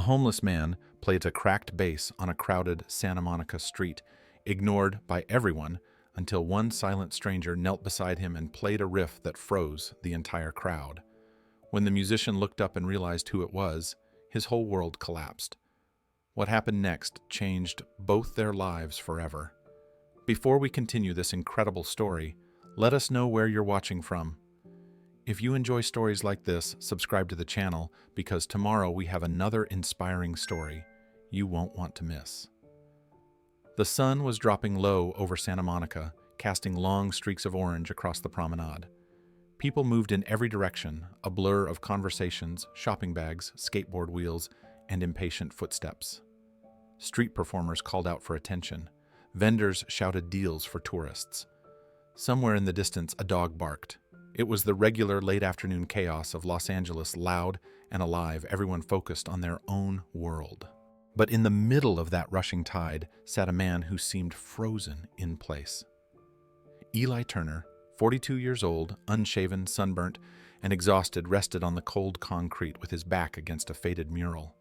homeless man played a cracked bass on a crowded Santa Monica street, ignored by everyone until one silent stranger knelt beside him and played a riff that froze the entire crowd. When the musician looked up and realized who it was, his whole world collapsed. What happened next changed both their lives forever. Before we continue this incredible story, let us know where you're watching from. If you enjoy stories like this, subscribe to the channel because tomorrow we have another inspiring story you won't want to miss. The sun was dropping low over Santa Monica, casting long streaks of orange across the promenade. People moved in every direction, a blur of conversations, shopping bags, skateboard wheels, and impatient footsteps. Street performers called out for attention. Vendors shouted deals for tourists. Somewhere in the distance, a dog barked. It was the regular late-afternoon chaos of Los Angeles, loud and alive, everyone focused on their own world. But in the middle of that rushing tide sat a man who seemed frozen in place. Eli Turner, 42 years old, unshaven, sunburnt, and exhausted, rested on the cold concrete with his back against a faded mural.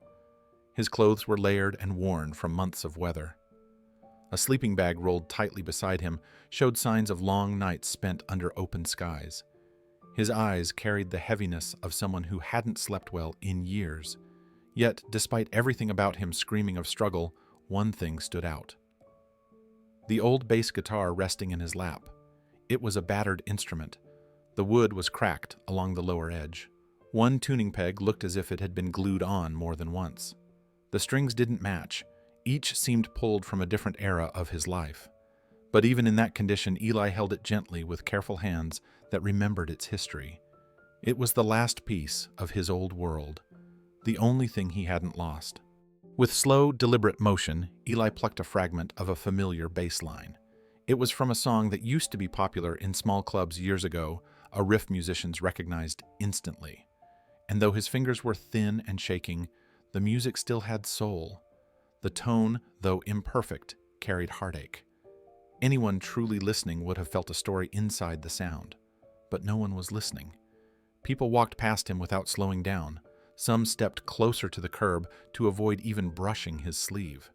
His clothes were layered and worn from months of weather. A sleeping bag rolled tightly beside him showed signs of long nights spent under open skies. His eyes carried the heaviness of someone who hadn't slept well in years. Yet, despite everything about him screaming of struggle, one thing stood out. The old bass guitar resting in his lap. It was a battered instrument. The wood was cracked along the lower edge. One tuning peg looked as if it had been glued on more than once. The strings didn't match. Each seemed pulled from a different era of his life. But even in that condition, Eli held it gently with careful hands that remembered its history. It was the last piece of his old world, the only thing he hadn't lost. With slow, deliberate motion, Eli plucked a fragment of a familiar bass line. It was from a song that used to be popular in small clubs years ago, a riff musicians recognized instantly. And though his fingers were thin and shaking, the music still had soul. The tone, though imperfect, carried heartache. Anyone truly listening would have felt a story inside the sound. But no one was listening. People walked past him without slowing down. Some stepped closer to the curb to avoid even brushing his sleeve.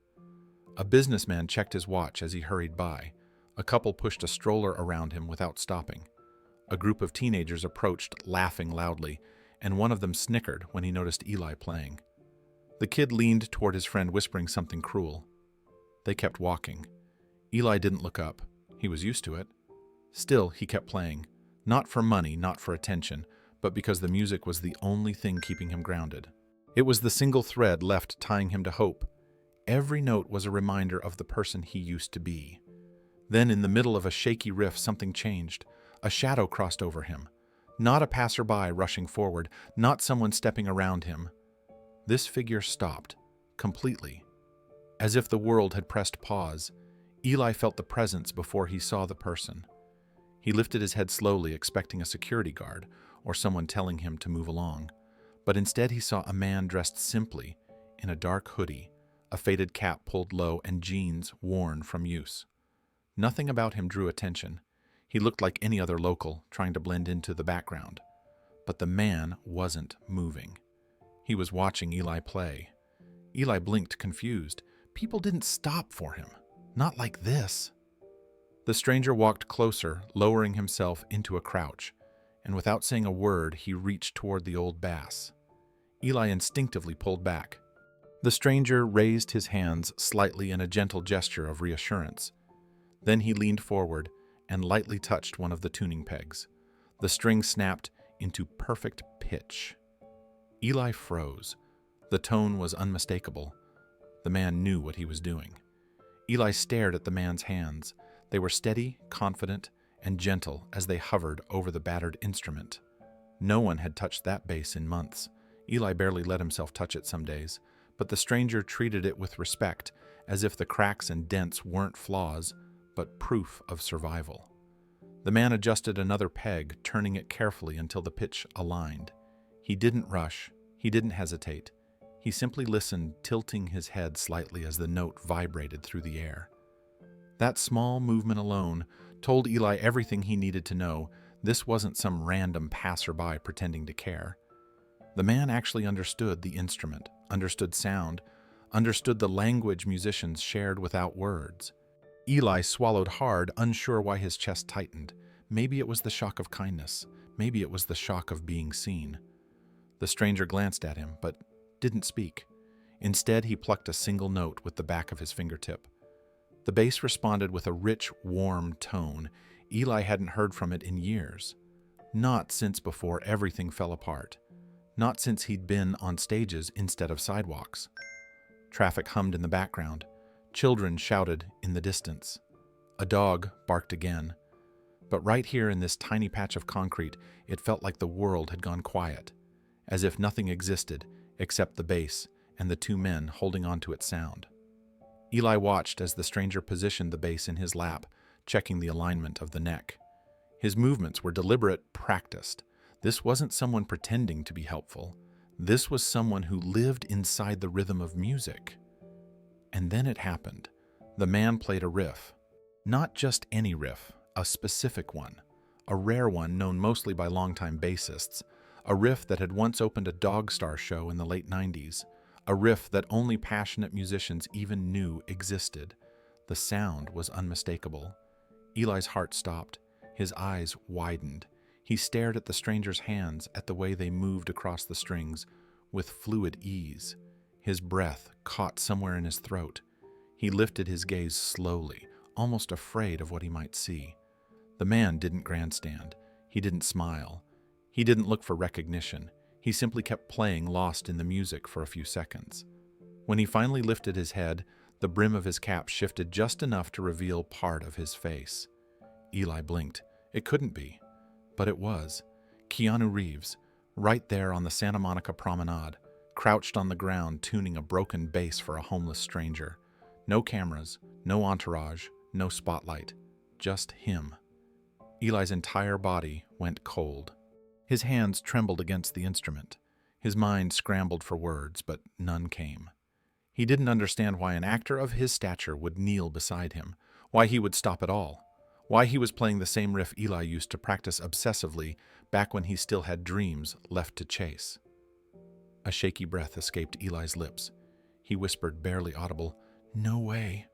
A businessman checked his watch as he hurried by. A couple pushed a stroller around him without stopping. A group of teenagers approached, laughing loudly, and one of them snickered when he noticed Eli playing. The kid leaned toward his friend, whispering something cruel. They kept walking. Eli didn't look up. He was used to it. Still, he kept playing. Not for money, not for attention, but because the music was the only thing keeping him grounded. It was the single thread left tying him to hope. Every note was a reminder of the person he used to be. Then, in the middle of a shaky riff, something changed. A shadow crossed over him. Not a passerby rushing forward, not someone stepping around him. This figure stopped, completely. As if the world had pressed pause, Eli felt the presence before he saw the person. He lifted his head slowly, expecting a security guard or someone telling him to move along. But instead he saw a man dressed simply in a dark hoodie, a faded cap pulled low, and jeans worn from use. Nothing about him drew attention. He looked like any other local, trying to blend into the background. But the man wasn't moving. He was watching Eli play. Eli blinked, confused. People didn't stop for him. Not like this. The stranger walked closer, lowering himself into a crouch, and without saying a word, he reached toward the old bass. Eli instinctively pulled back. The stranger raised his hands slightly in a gentle gesture of reassurance. Then he leaned forward and lightly touched one of the tuning pegs. The string snapped into perfect pitch. Eli froze. The tone was unmistakable. The man knew what he was doing. Eli stared at the man's hands. They were steady, confident, and gentle as they hovered over the battered instrument. No one had touched that bass in months. Eli barely let himself touch it some days, but the stranger treated it with respect, as if the cracks and dents weren't flaws, but proof of survival. The man adjusted another peg, turning it carefully until the pitch aligned. He didn't rush. He didn't hesitate. He simply listened, tilting his head slightly as the note vibrated through the air. That small movement alone told Eli everything he needed to know. This wasn't some random passerby pretending to care. The man actually understood the instrument, understood sound, understood the language musicians shared without words. Eli swallowed hard, unsure why his chest tightened. Maybe it was the shock of kindness. Maybe it was the shock of being seen. The stranger glanced at him, but didn't speak. Instead, he plucked a single note with the back of his fingertip. The bass responded with a rich, warm tone. Eli hadn't heard from it in years. Not since before everything fell apart. Not since he'd been on stages instead of sidewalks. Traffic hummed in the background. Children shouted in the distance. A dog barked again. But right here in this tiny patch of concrete, it felt like the world had gone quiet, as if nothing existed except the bass and the two men holding on to its sound. Eli watched as the stranger positioned the bass in his lap, checking the alignment of the neck. His movements were deliberate, practiced. This wasn't someone pretending to be helpful. This was someone who lived inside the rhythm of music. And then it happened. The man played a riff. Not just any riff, a specific one. A rare one known mostly by longtime bassists. A riff that had once opened a Dog Star show in the late 90s. A riff that only passionate musicians even knew existed. The sound was unmistakable. Eli's heart stopped. His eyes widened. He stared at the stranger's hands, at the way they moved across the strings, with fluid ease. His breath caught somewhere in his throat. He lifted his gaze slowly, almost afraid of what he might see. The man didn't grandstand. He didn't smile. He didn't look for recognition. He simply kept playing, lost in the music for a few seconds. When he finally lifted his head, the brim of his cap shifted just enough to reveal part of his face. Eli blinked. It couldn't be. But it was. Keanu Reeves, right there on the Santa Monica promenade, crouched on the ground tuning a broken bass for a homeless stranger. No cameras, no entourage, no spotlight. Just him. Eli's entire body went cold. His hands trembled against the instrument. His mind scrambled for words, but none came. He didn't understand why an actor of his stature would kneel beside him, why he would stop at all. Why he was playing the same riff Eli used to practice obsessively back when he still had dreams left to chase. A shaky breath escaped Eli's lips. He whispered, barely audible, "No way."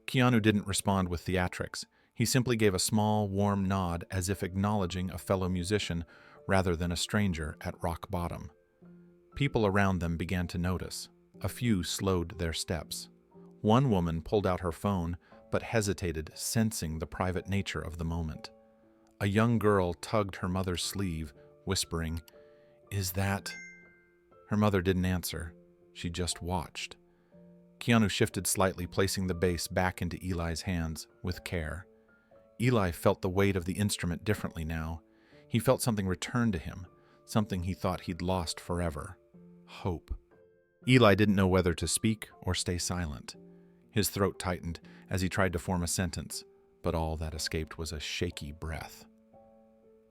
Keanu didn't respond with theatrics. He simply gave a small, warm nod as if acknowledging a fellow musician rather than a stranger at rock bottom. People around them began to notice. A few slowed their steps. One woman pulled out her phone, but hesitated, sensing the private nature of the moment. A young girl tugged her mother's sleeve, whispering, "Is that—" Her mother didn't answer. She just watched. Keanu shifted slightly, placing the bass back into Eli's hands with care. Eli felt the weight of the instrument differently now. He felt something return to him, something he thought he'd lost forever. Hope. Eli didn't know whether to speak or stay silent. His throat tightened as he tried to form a sentence, but all that escaped was a shaky breath.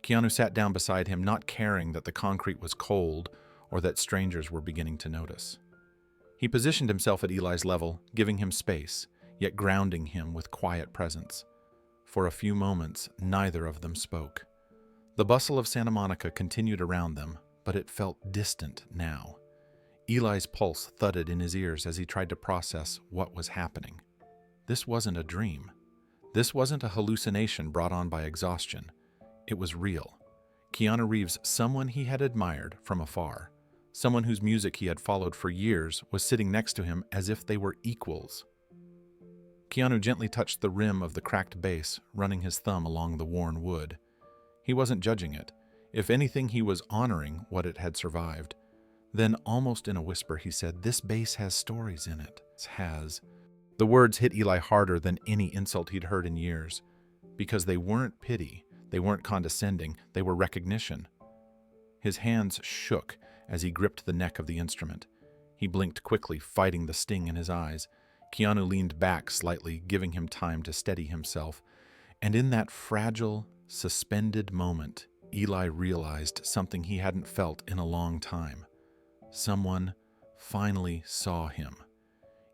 Keanu sat down beside him, not caring that the concrete was cold or that strangers were beginning to notice. He positioned himself at Eli's level, giving him space, yet grounding him with quiet presence. For a few moments, neither of them spoke. The bustle of Santa Monica continued around them, but it felt distant now. Eli's pulse thudded in his ears as he tried to process what was happening. This wasn't a dream. This wasn't a hallucination brought on by exhaustion. It was real. Keanu Reeves, someone he had admired from afar, someone whose music he had followed for years, was sitting next to him as if they were equals. Keanu gently touched the rim of the cracked bass, running his thumb along the worn wood. He wasn't judging it. If anything, he was honoring what it had survived. Then, almost in a whisper, he said, "This bass has stories in it." Has. The words hit Eli harder than any insult he'd heard in years, because they weren't pity, they weren't condescending, they were recognition. His hands shook as he gripped the neck of the instrument. He blinked quickly, fighting the sting in his eyes. Keanu leaned back slightly, giving him time to steady himself. And in that fragile, suspended moment, Eli realized something he hadn't felt in a long time. Someone finally saw him.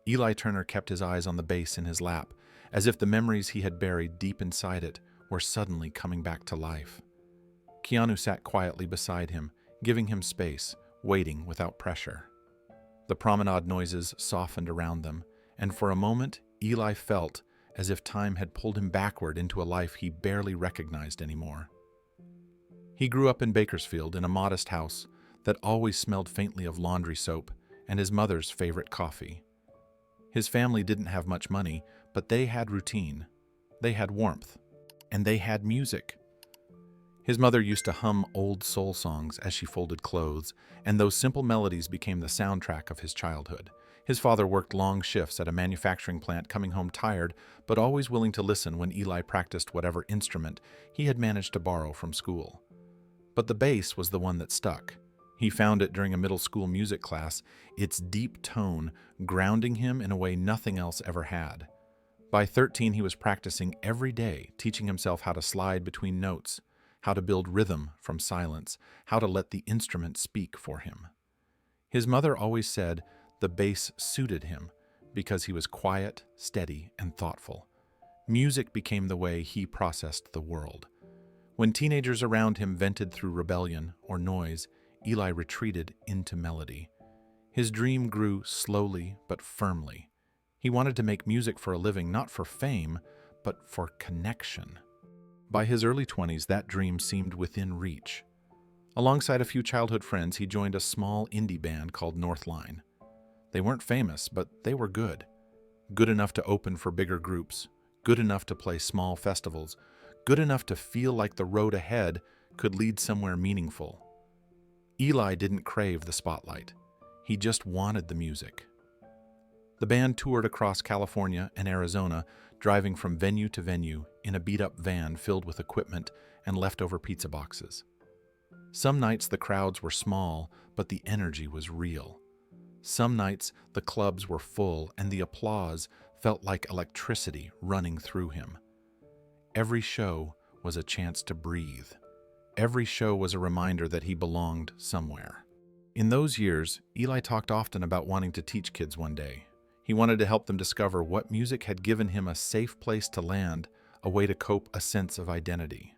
Eli Turner kept his eyes on the bass in his lap, as if the memories he had buried deep inside it were suddenly coming back to life. Keanu sat quietly beside him, giving him space, waiting without pressure. The promenade noises softened around them, and for a moment, Eli felt as if time had pulled him backward into a life he barely recognized anymore. He grew up in Bakersfield in a modest house that always smelled faintly of laundry soap and his mother's favorite coffee. His family didn't have much money, but they had routine, they had warmth, and they had music. His mother used to hum old soul songs as she folded clothes, and those simple melodies became the soundtrack of his childhood. His father worked long shifts at a manufacturing plant, coming home tired, but always willing to listen when Eli practiced whatever instrument he had managed to borrow from school. But the bass was the one that stuck. He found it during a middle school music class, its deep tone grounding him in a way nothing else ever had. By 13, he was practicing every day, teaching himself how to slide between notes, how to build rhythm from silence, how to let the instrument speak for him. His mother always said the bass suited him because he was quiet, steady, and thoughtful. Music became the way he processed the world. When teenagers around him vented through rebellion or noise, Eli retreated into melody. His dream grew slowly but firmly. He wanted to make music for a living, not for fame, but for connection. By his early 20s, that dream seemed within reach. Alongside a few childhood friends, he joined a small indie band called Lifeline. They weren't famous, but they were good. Good enough to open for bigger groups, good enough to play small festivals, good enough to feel like the road ahead could lead somewhere meaningful. Eli didn't crave the spotlight. He just wanted the music. The band toured across California and Arizona, driving from venue to venue in a beat-up van filled with equipment and leftover pizza boxes. Some nights the crowds were small, but the energy was real. Some nights the clubs were full and the applause felt like electricity running through him. Every show was a chance to breathe. Every show was a reminder that he belonged somewhere. In those years, Eli talked often about wanting to teach kids one day. He wanted to help them discover what music had given him a safe place to land, a way to cope, a sense of identity.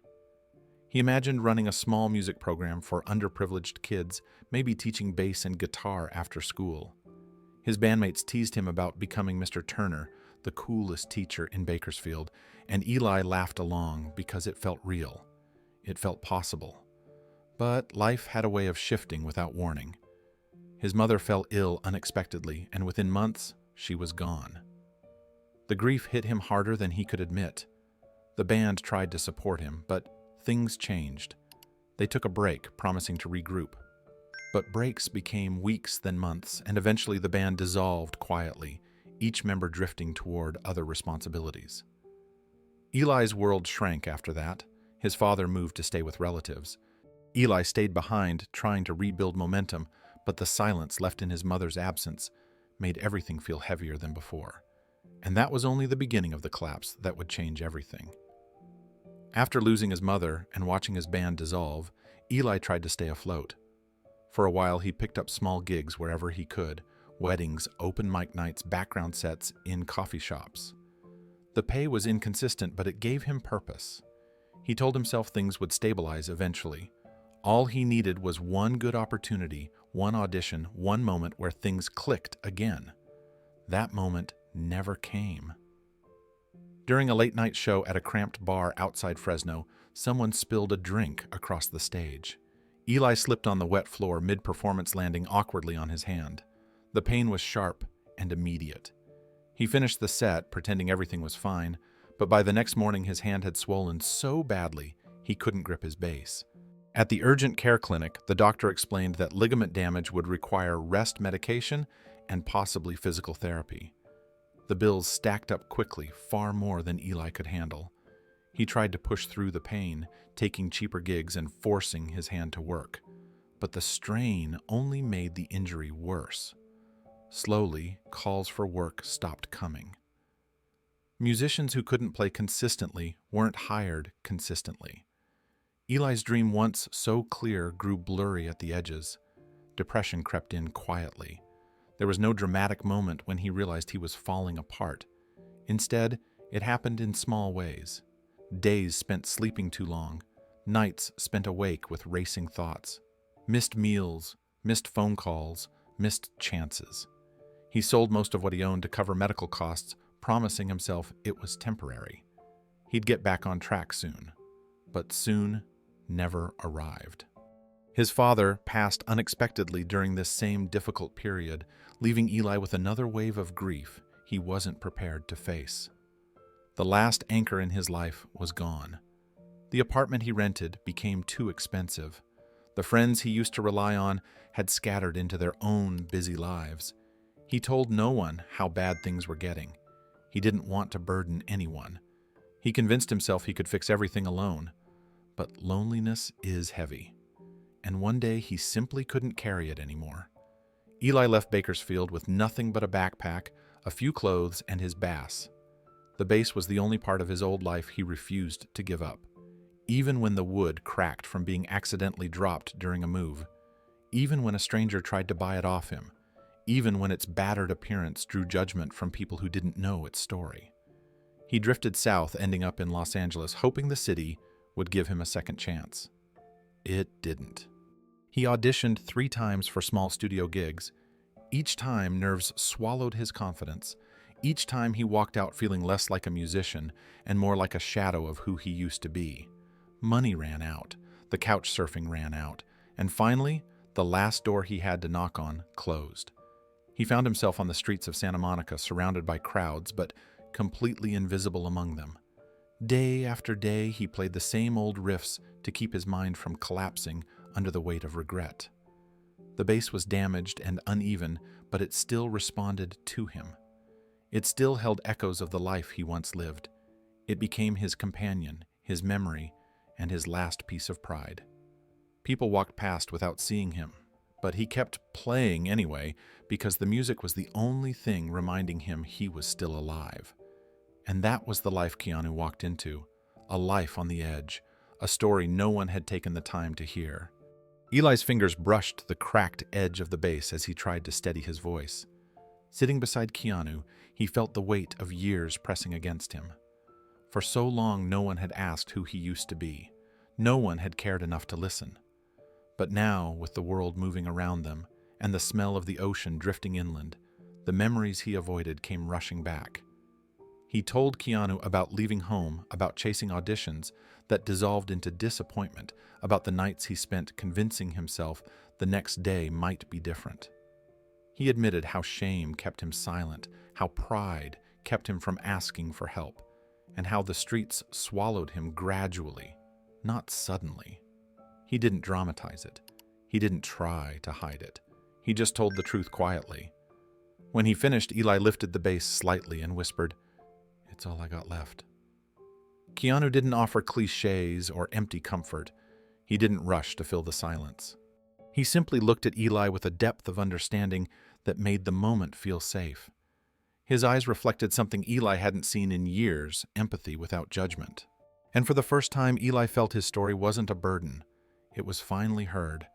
He imagined running a small music program for underprivileged kids, maybe teaching bass and guitar after school. His bandmates teased him about becoming Mr. Turner, the coolest teacher in Bakersfield, and Eli laughed along because it felt real. It felt possible. But life had a way of shifting without warning. His mother fell ill unexpectedly, and within months, she was gone. The grief hit him harder than he could admit. The band tried to support him, but things changed. They took a break, promising to regroup. But breaks became weeks, then months, and eventually the band dissolved quietly, each member drifting toward other responsibilities. Eli's world shrank after that. His father moved to stay with relatives. Eli stayed behind, trying to rebuild momentum, but the silence left in his mother's absence made everything feel heavier than before. And that was only the beginning of the collapse that would change everything. After losing his mother and watching his band dissolve, Eli tried to stay afloat. For a while, he picked up small gigs wherever he could, weddings, open mic nights, background sets in coffee shops. The pay was inconsistent, but it gave him purpose. He told himself things would stabilize eventually. All he needed was one good opportunity, one audition, one moment where things clicked again. That moment never came. During a late-night show at a cramped bar outside Fresno, someone spilled a drink across the stage. Eli slipped on the wet floor mid-performance, landing awkwardly on his hand. The pain was sharp and immediate. He finished the set, pretending everything was fine, but by the next morning his hand had swollen so badly he couldn't grip his bass. At the urgent care clinic, the doctor explained that ligament damage would require rest medication and possibly physical therapy. The bills stacked up quickly, far more than Eli could handle. He tried to push through the pain, taking cheaper gigs and forcing his hand to work. But the strain only made the injury worse. Slowly, calls for work stopped coming. Musicians who couldn't play consistently weren't hired consistently. Eli's dream, once so clear, grew blurry at the edges. Depression crept in quietly. There was no dramatic moment when he realized he was falling apart. Instead, it happened in small ways. Days spent sleeping too long, nights spent awake with racing thoughts, Missed meals, missed phone calls, missed chances. He sold most of what he owned to cover medical costs, promising himself it was temporary. He'd get back on track soon. But soon never arrived. His father passed unexpectedly during this same difficult period, leaving Eli with another wave of grief he wasn't prepared to face. The last anchor in his life was gone. The apartment he rented became too expensive. The friends he used to rely on had scattered into their own busy lives. He told no one how bad things were getting. He didn't want to burden anyone. He convinced himself he could fix everything alone. But loneliness is heavy. And one day he simply couldn't carry it anymore. Eli left Bakersfield with nothing but a backpack, a few clothes, and his bass. The bass was the only part of his old life he refused to give up. Even when the wood cracked from being accidentally dropped during a move. Even when a stranger tried to buy it off him. Even when its battered appearance drew judgment from people who didn't know its story. He drifted south, ending up in Los Angeles, hoping the city would give him a second chance. It didn't. He auditioned 3 times for small studio gigs. Each time, nerves swallowed his confidence. Each time he walked out feeling less like a musician and more like a shadow of who he used to be. Money ran out, the couch surfing ran out, and finally, the last door he had to knock on closed. He found himself on the streets of Santa Monica, surrounded by crowds, but completely invisible among them. Day after day, he played the same old riffs to keep his mind from collapsing under the weight of regret. The bass was damaged and uneven, but it still responded to him. It still held echoes of the life he once lived. It became his companion, his memory, and his last piece of pride. People walked past without seeing him, but he kept playing anyway because the music was the only thing reminding him he was still alive. And that was the life Keanu walked into, a life on the edge, a story no one had taken the time to hear. Eli's fingers brushed the cracked edge of the bass as he tried to steady his voice. Sitting beside Keanu, he felt the weight of years pressing against him. For so long, no one had asked who he used to be. No one had cared enough to listen. But now, with the world moving around them and the smell of the ocean drifting inland, the memories he avoided came rushing back. He told Keanu about leaving home, about chasing auditions that dissolved into disappointment, about the nights he spent convincing himself the next day might be different. He admitted how shame kept him silent, how pride kept him from asking for help, and how the streets swallowed him gradually, not suddenly. He didn't dramatize it. He didn't try to hide it. He just told the truth quietly. When he finished, Eli lifted the bass slightly and whispered, "It's all I got left." Keanu didn't offer cliches or empty comfort. He didn't rush to fill the silence. He simply looked at Eli with a depth of understanding that made the moment feel safe. His eyes reflected something Eli hadn't seen in years, empathy without judgment. And for the first time, Eli felt his story wasn't a burden. It was finally heard.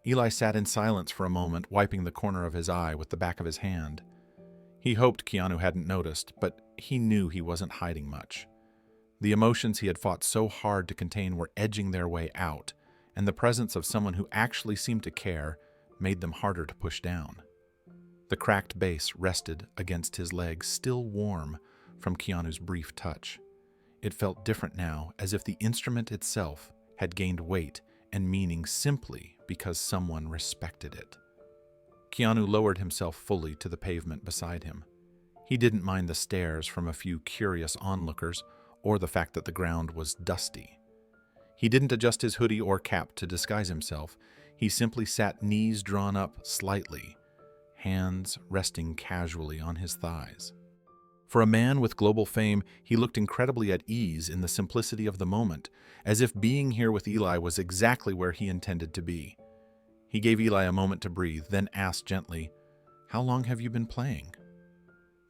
Eli sat in silence for a moment, wiping the corner of his eye with the back of his hand. He hoped Keanu hadn't noticed, but he knew he wasn't hiding much. The emotions he had fought so hard to contain were edging their way out, and the presence of someone who actually seemed to care made them harder to push down. The cracked bass rested against his leg, still warm from Keanu's brief touch. It felt different now, as if the instrument itself had gained weight and meaning simply because someone respected it. Keanu lowered himself fully to the pavement beside him. He didn't mind the stares from a few curious onlookers or the fact that the ground was dusty. He didn't adjust his hoodie or cap to disguise himself. He simply sat, knees drawn up slightly, hands resting casually on his thighs. For a man with global fame, he looked incredibly at ease in the simplicity of the moment, as if being here with Eli was exactly where he intended to be. He gave Eli a moment to breathe, then asked gently, "How long have you been playing?"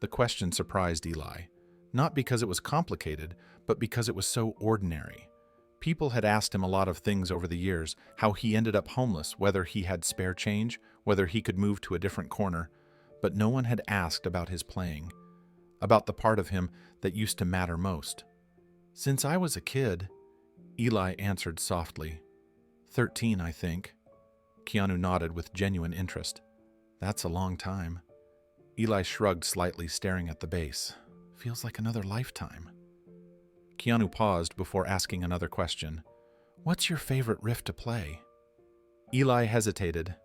The question surprised Eli, not because it was complicated, but because it was so ordinary. People had asked him a lot of things over the years, how he ended up homeless, whether he had spare change, whether he could move to a different corner, but no one had asked about his playing, about the part of him that used to matter most. "Since I was a kid," Eli answered softly. 13, I think." Keanu nodded with genuine interest. That's a long time. Eli shrugged slightly, staring at the bass. Feels like another lifetime. Keanu paused before asking another question. What's your favorite riff to play? Eli hesitated.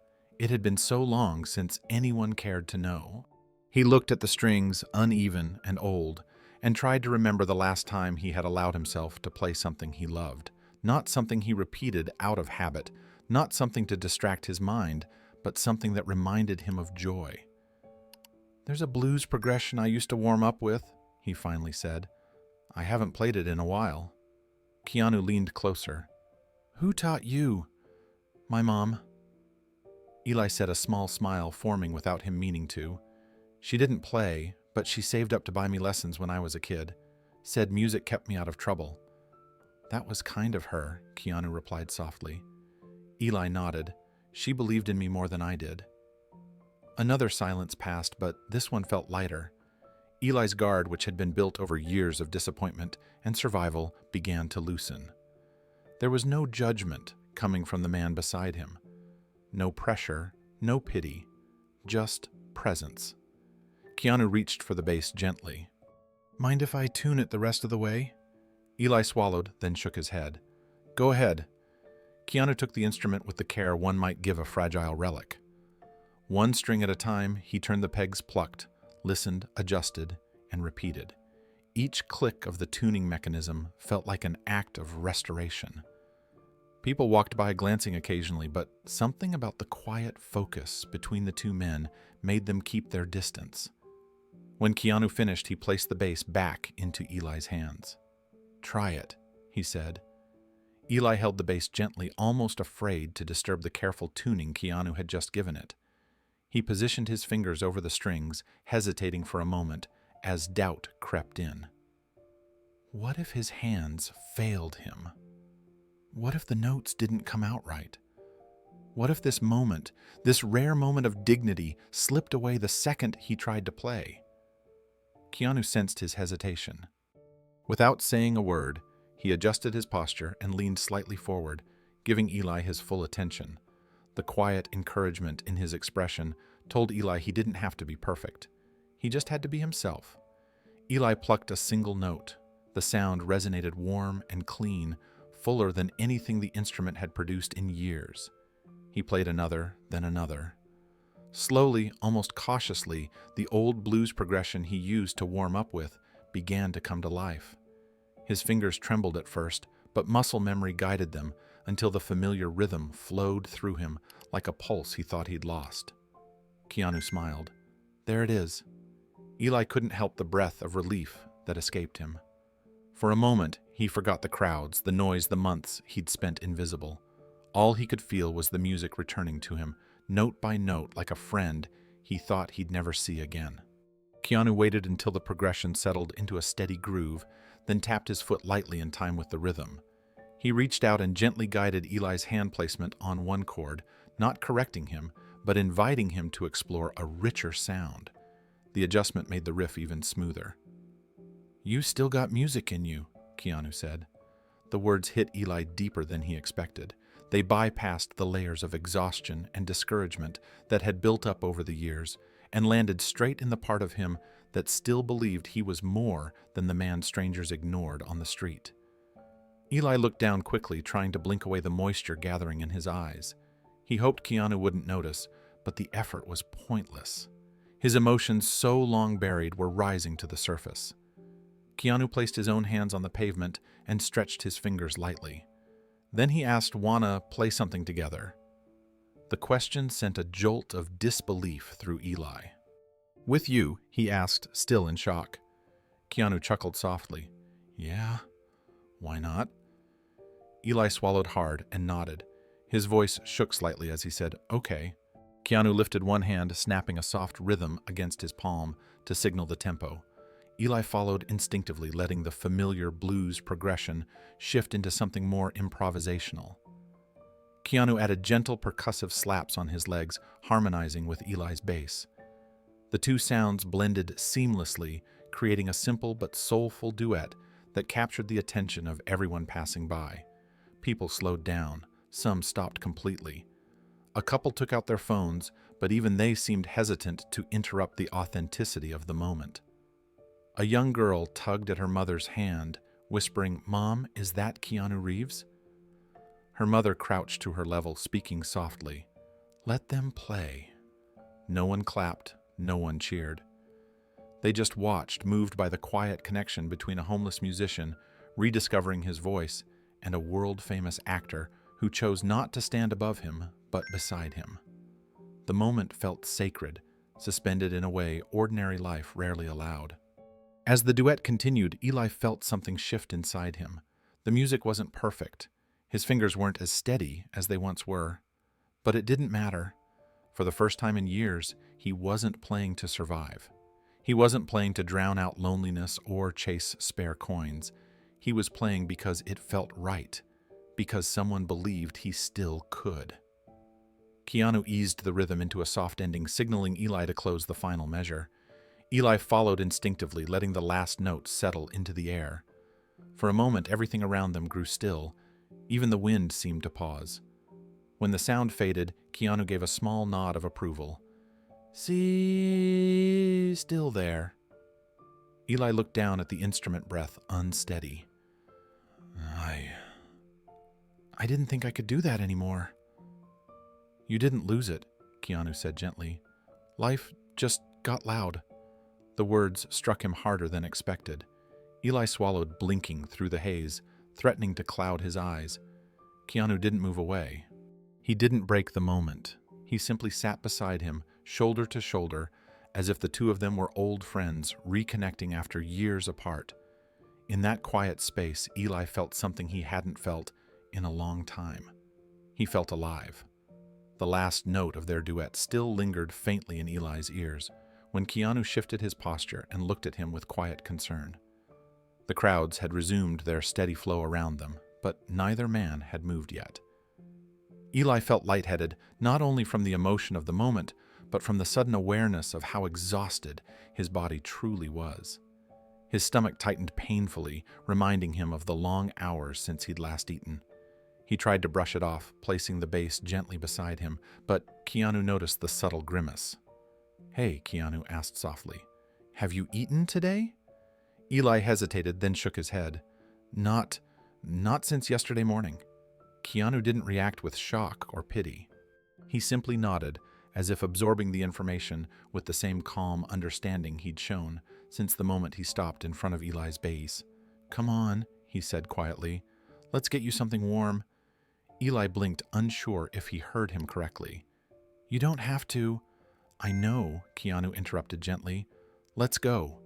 It had been so long since anyone cared to know. He looked at the strings, uneven and old, and tried to remember the last time he had allowed himself to play something he loved. Not something he repeated out of habit, not something to distract his mind, but something that reminded him of joy. There's a blues progression I used to warm up with, he finally said. I haven't played it in a while. Keanu leaned closer. Who taught you? My mom. Eli said, a small smile forming without him meaning to. She didn't play, but she saved up to buy me lessons when I was a kid. Said music kept me out of trouble. That was kind of her, Keanu replied softly. Eli nodded. She believed in me more than I did. Another silence passed, but this one felt lighter. Eli's guard, which had been built over years of disappointment and survival, began to loosen. There was no judgment coming from the man beside him. No pressure, no pity, just presence. Keanu reached for the bass gently. Mind if I tune it the rest of the way? Eli swallowed, then shook his head. Go ahead. Keanu took the instrument with the care one might give a fragile relic. One string at a time, he turned the pegs plucked, listened, adjusted, and repeated. Each click of the tuning mechanism felt like an act of restoration. People walked by glancing occasionally, but something about the quiet focus between the two men made them keep their distance. When Keanu finished, he placed the bass back into Eli's hands. Try it, he said. Eli held the bass gently, almost afraid to disturb the careful tuning Keanu had just given it. He positioned his fingers over the strings, hesitating for a moment, as doubt crept in. What if his hands failed him? What if the notes didn't come out right? What if this moment, this rare moment of dignity, slipped away the second he tried to play? Keanu sensed his hesitation. Without saying a word, he adjusted his posture and leaned slightly forward, giving Eli his full attention. The quiet encouragement in his expression told Eli he didn't have to be perfect. He just had to be himself. Eli plucked a single note. The sound resonated warm and clean, fuller than anything the instrument had produced in years. He played another, then another. Slowly, almost cautiously, the old blues progression he used to warm up with began to come to life. His fingers trembled at first, but muscle memory guided them until the familiar rhythm flowed through him like a pulse he thought he'd lost. Keanu smiled. There it is. Eli couldn't help the breath of relief that escaped him. For a moment, he forgot the crowds, the noise, the months he'd spent invisible. All he could feel was the music returning to him, note by note, like a friend he thought he'd never see again. Keanu waited until the progression settled into a steady groove, then tapped his foot lightly in time with the rhythm. He reached out and gently guided Eli's hand placement on one chord, not correcting him, but inviting him to explore a richer sound. The adjustment made the riff even smoother. You still got music in you, Keanu said. The words hit Eli deeper than he expected. They bypassed the layers of exhaustion and discouragement that had built up over the years and landed straight in the part of him that still believed he was more than the man strangers ignored on the street. Eli looked down quickly, trying to blink away the moisture gathering in his eyes. He hoped Keanu wouldn't notice, but the effort was pointless. His emotions, so long buried, were rising to the surface. Keanu placed his own hands on the pavement and stretched his fingers lightly. Then he asked Wanna play something together. The question sent a jolt of disbelief through Eli. With you, he asked, still in shock. Keanu chuckled softly. Yeah, why not? Eli swallowed hard and nodded. His voice shook slightly as he said, okay. Keanu lifted one hand, snapping a soft rhythm against his palm to signal the tempo. Eli followed instinctively, letting the familiar blues progression shift into something more improvisational. Keanu added gentle percussive slaps on his legs, harmonizing with Eli's bass. The two sounds blended seamlessly, creating a simple but soulful duet that captured the attention of everyone passing by. People slowed down, some stopped completely. A couple took out their phones, but even they seemed hesitant to interrupt the authenticity of the moment. A young girl tugged at her mother's hand, whispering, "Mom, is that Keanu Reeves?" Her mother crouched to her level, speaking softly. "Let them play." No one clapped, no one cheered. They just watched, moved by the quiet connection between a homeless musician rediscovering his voice and a world-famous actor who chose not to stand above him, but beside him. The moment felt sacred, suspended in a way ordinary life rarely allowed. As the duet continued, Eli felt something shift inside him. The music wasn't perfect. His fingers weren't as steady as they once were. But it didn't matter. For the first time in years, he wasn't playing to survive. He wasn't playing to drown out loneliness or chase spare coins. He was playing because it felt right, because someone believed he still could. Keanu eased the rhythm into a soft ending, signaling Eli to close the final measure. Eli followed instinctively, letting the last note settle into the air. For a moment, everything around them grew still. Even the wind seemed to pause. When the sound faded, Keanu gave a small nod of approval. "See, still there." Eli looked down at the instrument, breath unsteady. I didn't think I could do that anymore." "You didn't lose it," Keanu said gently. "Life just got loud." The words struck him harder than expected. Eli swallowed, blinking through the haze, threatening to cloud his eyes. Keanu didn't move away. He didn't break the moment. He simply sat beside him, shoulder to shoulder, as if the two of them were old friends, reconnecting after years apart. In that quiet space, Eli felt something he hadn't felt in a long time. He felt alive. The last note of their duet still lingered faintly in Eli's ears when Keanu shifted his posture and looked at him with quiet concern. The crowds had resumed their steady flow around them, but neither man had moved yet. Eli felt lightheaded, not only from the emotion of the moment, but from the sudden awareness of how exhausted his body truly was. His stomach tightened painfully, reminding him of the long hours since he'd last eaten. He tried to brush it off, placing the bass gently beside him, but Keanu noticed the subtle grimace. "Hey," Keanu asked softly, "have you eaten today?" Eli hesitated, then shook his head. Not since yesterday morning." Keanu didn't react with shock or pity. He simply nodded, as if absorbing the information with the same calm understanding he'd shown since the moment he stopped in front of Eli's bass. "Come on," he said quietly. "Let's get you something warm." Eli blinked, unsure if he heard him correctly. "You don't have to." "I know," Keanu interrupted gently. "Let's go."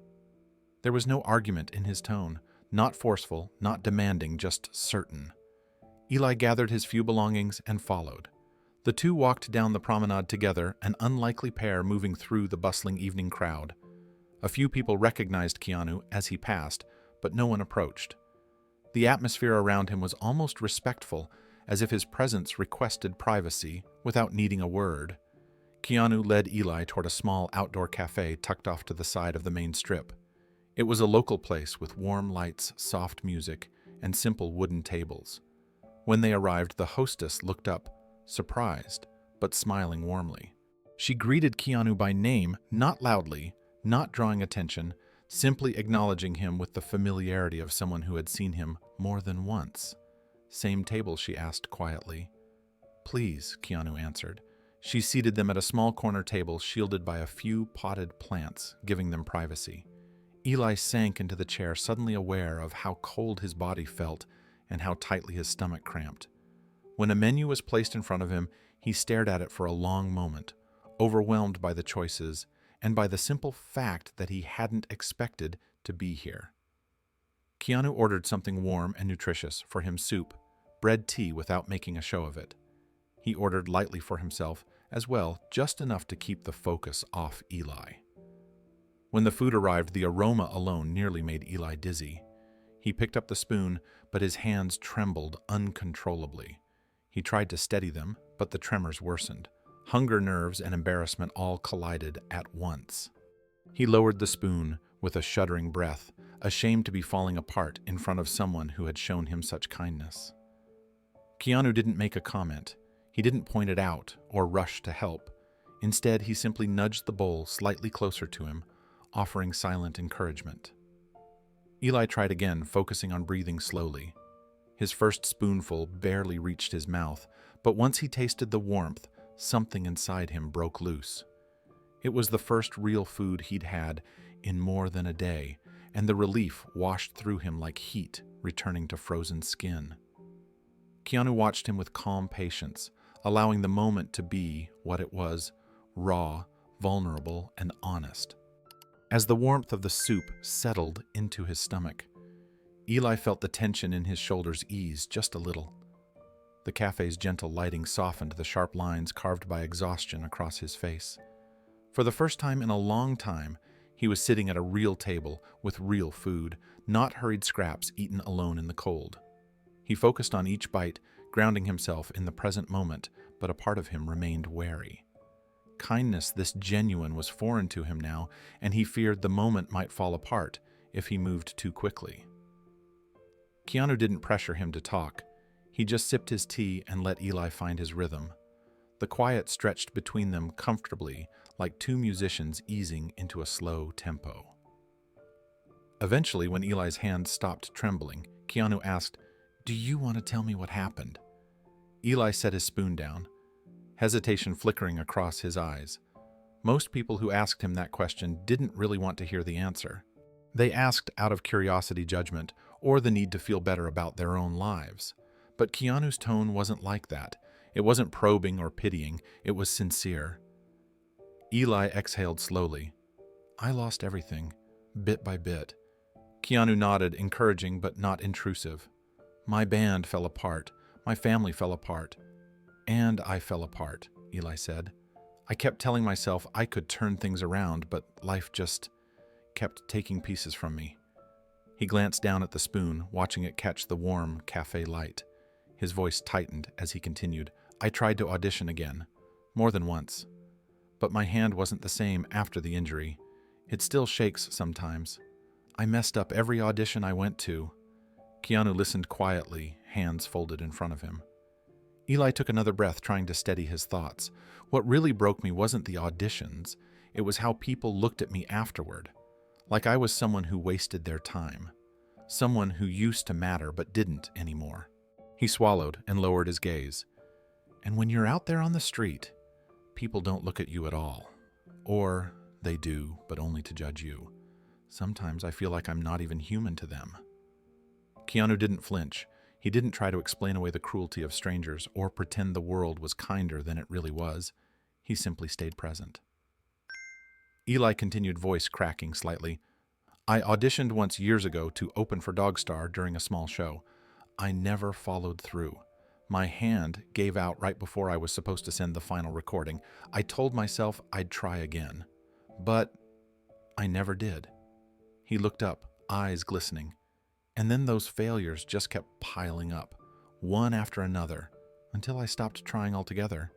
There was no argument in his tone, not forceful, not demanding, just certain. Eli gathered his few belongings and followed. The two walked down the promenade together, an unlikely pair moving through the bustling evening crowd. A few people recognized Keanu as he passed, but no one approached. The atmosphere around him was almost respectful, as if his presence requested privacy without needing a word. Keanu led Eli toward a small outdoor cafe tucked off to the side of the main strip. It was a local place with warm lights, soft music, and simple wooden tables. When they arrived, the hostess looked up, surprised, but smiling warmly. She greeted Keanu by name, not loudly, not drawing attention, simply acknowledging him with the familiarity of someone who had seen him more than once. "Same table?" she asked quietly. "Please," Keanu answered. She seated them at a small corner table shielded by a few potted plants, giving them privacy. Eli sank into the chair, suddenly aware of how cold his body felt and how tightly his stomach cramped. When a menu was placed in front of him, he stared at it for a long moment, overwhelmed by the choices and by the simple fact that he hadn't expected to be here. Keanu ordered something warm and nutritious, for him soup, bread tea without making a show of it. He ordered lightly for himself as well, just enough to keep the focus off Eli. When the food arrived, the aroma alone nearly made Eli dizzy. He picked up the spoon, but his hands trembled uncontrollably. He tried to steady them, but the tremors worsened. Hunger, nerves, and embarrassment all collided at once. He lowered the spoon with a shuddering breath, ashamed to be falling apart in front of someone who had shown him such kindness. Keanu didn't make a comment. He didn't point it out or rush to help. Instead, he simply nudged the bowl slightly closer to him, offering silent encouragement. Eli tried again, focusing on breathing slowly. His first spoonful barely reached his mouth, but once he tasted the warmth, something inside him broke loose. It was the first real food he'd had in more than a day, and the relief washed through him like heat returning to frozen skin. Keanu watched him with calm patience, allowing the moment to be what it was: raw, vulnerable, and honest. As the warmth of the soup settled into his stomach, Eli felt the tension in his shoulders ease just a little. The cafe's gentle lighting softened the sharp lines carved by exhaustion across his face. For the first time in a long time, he was sitting at a real table with real food, not hurried scraps eaten alone in the cold. He focused on each bite, grounding himself in the present moment, but a part of him remained wary. Kindness this genuine was foreign to him now, and he feared the moment might fall apart if he moved too quickly. Keanu didn't pressure him to talk. He just sipped his tea and let Eli find his rhythm. The quiet stretched between them comfortably, like two musicians easing into a slow tempo. Eventually, when Eli's hands stopped trembling, Keanu asked, "Do you want to tell me what happened?" Eli set his spoon down, hesitation flickering across his eyes. Most people who asked him that question didn't really want to hear the answer. They asked out of curiosity, judgment, or the need to feel better about their own lives. But Keanu's tone wasn't like that. It wasn't probing or pitying, it was sincere. Eli exhaled slowly. "I lost everything, bit by bit." Keanu nodded, encouraging but not intrusive. "My band fell apart, my family fell apart, and I fell apart," Eli said. "I kept telling myself I could turn things around, but life just kept taking pieces from me." He glanced down at the spoon, watching it catch the warm cafe light. His voice tightened as he continued. "I tried to audition again, more than once. But my hand wasn't the same after the injury. It still shakes sometimes. I messed up every audition I went to." Keanu listened quietly, hands folded in front of him. Eli took another breath, trying to steady his thoughts. "What really broke me wasn't the auditions. It was how people looked at me afterward. Like I was someone who wasted their time. Someone who used to matter but didn't anymore." He swallowed and lowered his gaze. "And when you're out there on the street, people don't look at you at all. Or they do, but only to judge you. Sometimes I feel like I'm not even human to them." Keanu didn't flinch. He didn't try to explain away the cruelty of strangers or pretend the world was kinder than it really was. He simply stayed present. Eli continued, voice cracking slightly. "I auditioned once years ago to open for Dogstar during a small show. I never followed through. My hand gave out right before I was supposed to send the final recording. I told myself I'd try again. But I never did." He looked up, eyes glistening. "And then those failures just kept piling up, one after another, until I stopped trying altogether."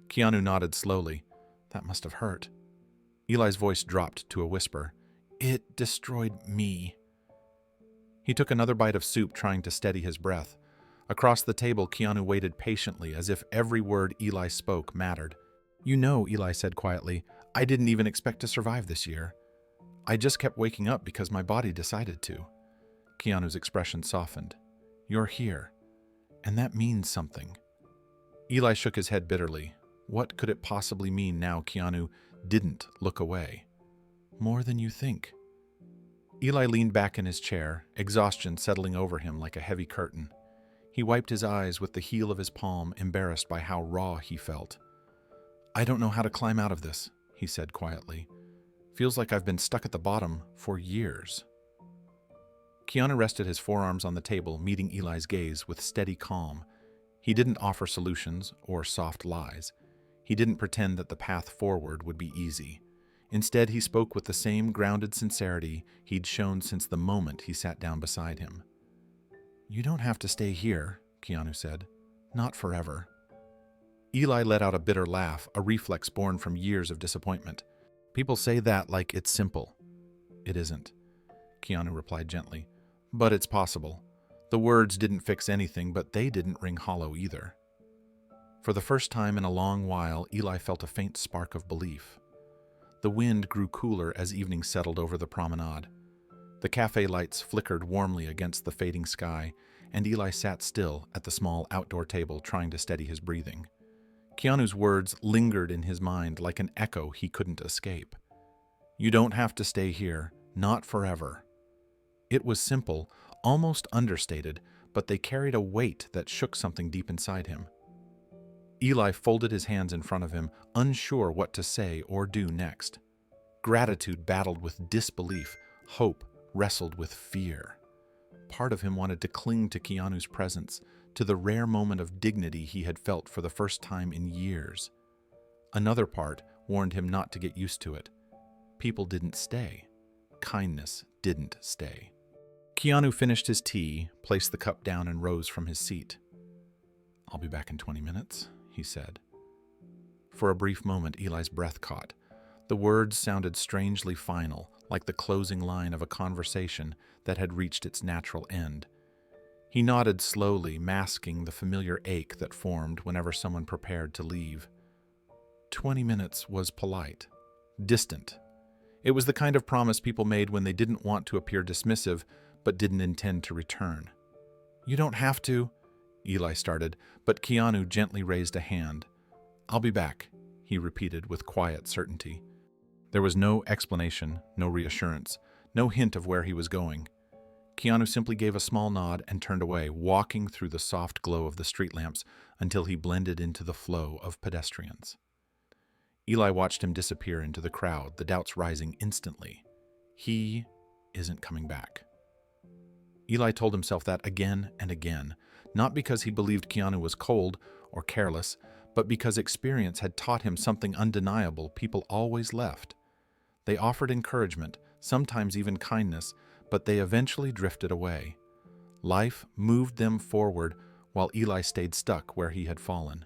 Keanu nodded slowly. "That must have hurt." Eli's voice dropped to a whisper. "It destroyed me." He took another bite of soup, trying to steady his breath. Across the table, Keanu waited patiently, as if every word Eli spoke mattered. "You know," Eli said quietly, "I didn't even expect to survive this year. I just kept waking up because my body decided to." Keanu's expression softened. "You're here, and that means something." Eli shook his head bitterly. What could it possibly mean now Keanu didn't look away? "More than you think." Eli leaned back in his chair, exhaustion settling over him like a heavy curtain. He wiped his eyes with the heel of his palm, embarrassed by how raw he felt. "I don't know how to climb out of this," he said quietly. "Feels like I've been stuck at the bottom for years." Keanu rested his forearms on the table, meeting Eli's gaze with steady calm. He didn't offer solutions or soft lies. He didn't pretend that the path forward would be easy. Instead, he spoke with the same grounded sincerity he'd shown since the moment he sat down beside him. "You don't have to stay here," Keanu said. "Not forever." Eli let out a bitter laugh, a reflex born from years of disappointment. "People say that like it's simple." "It isn't," Keanu replied gently. "But it's possible." The words didn't fix anything, but they didn't ring hollow either. For the first time in a long while, Eli felt a faint spark of belief. The wind grew cooler as evening settled over the promenade. The cafe lights flickered warmly against the fading sky, and Eli sat still at the small outdoor table trying to steady his breathing. Keanu's words lingered in his mind like an echo he couldn't escape. "You don't have to stay here, not forever." It was simple, almost understated, but they carried a weight that shook something deep inside him. Eli folded his hands in front of him, unsure what to say or do next. Gratitude battled with disbelief, hope wrestled with fear. Part of him wanted to cling to Keanu's presence, to the rare moment of dignity he had felt for the first time in years. Another part warned him not to get used to it. People didn't stay. Kindness didn't stay. Keanu finished his tea, placed the cup down, and rose from his seat. "I'll be back in 20 minutes, he said. For a brief moment, Eli's breath caught. The words sounded strangely final, like the closing line of a conversation that had reached its natural end. He nodded slowly, masking the familiar ache that formed whenever someone prepared to leave. 20 minutes was polite, distant. It was the kind of promise people made when they didn't want to appear dismissive, but didn't intend to return. "You don't have to," Eli started, but Keanu gently raised a hand. "I'll be back," he repeated with quiet certainty. There was no explanation, no reassurance, no hint of where he was going. Keanu simply gave a small nod and turned away, walking through the soft glow of the street lamps until he blended into the flow of pedestrians. Eli watched him disappear into the crowd, the doubts rising instantly. He isn't coming back. Eli told himself that again and again, not because he believed Keanu was cold or careless, but because experience had taught him something undeniable people always left. They offered encouragement, sometimes even kindness, but they eventually drifted away. Life moved them forward while Eli stayed stuck where he had fallen.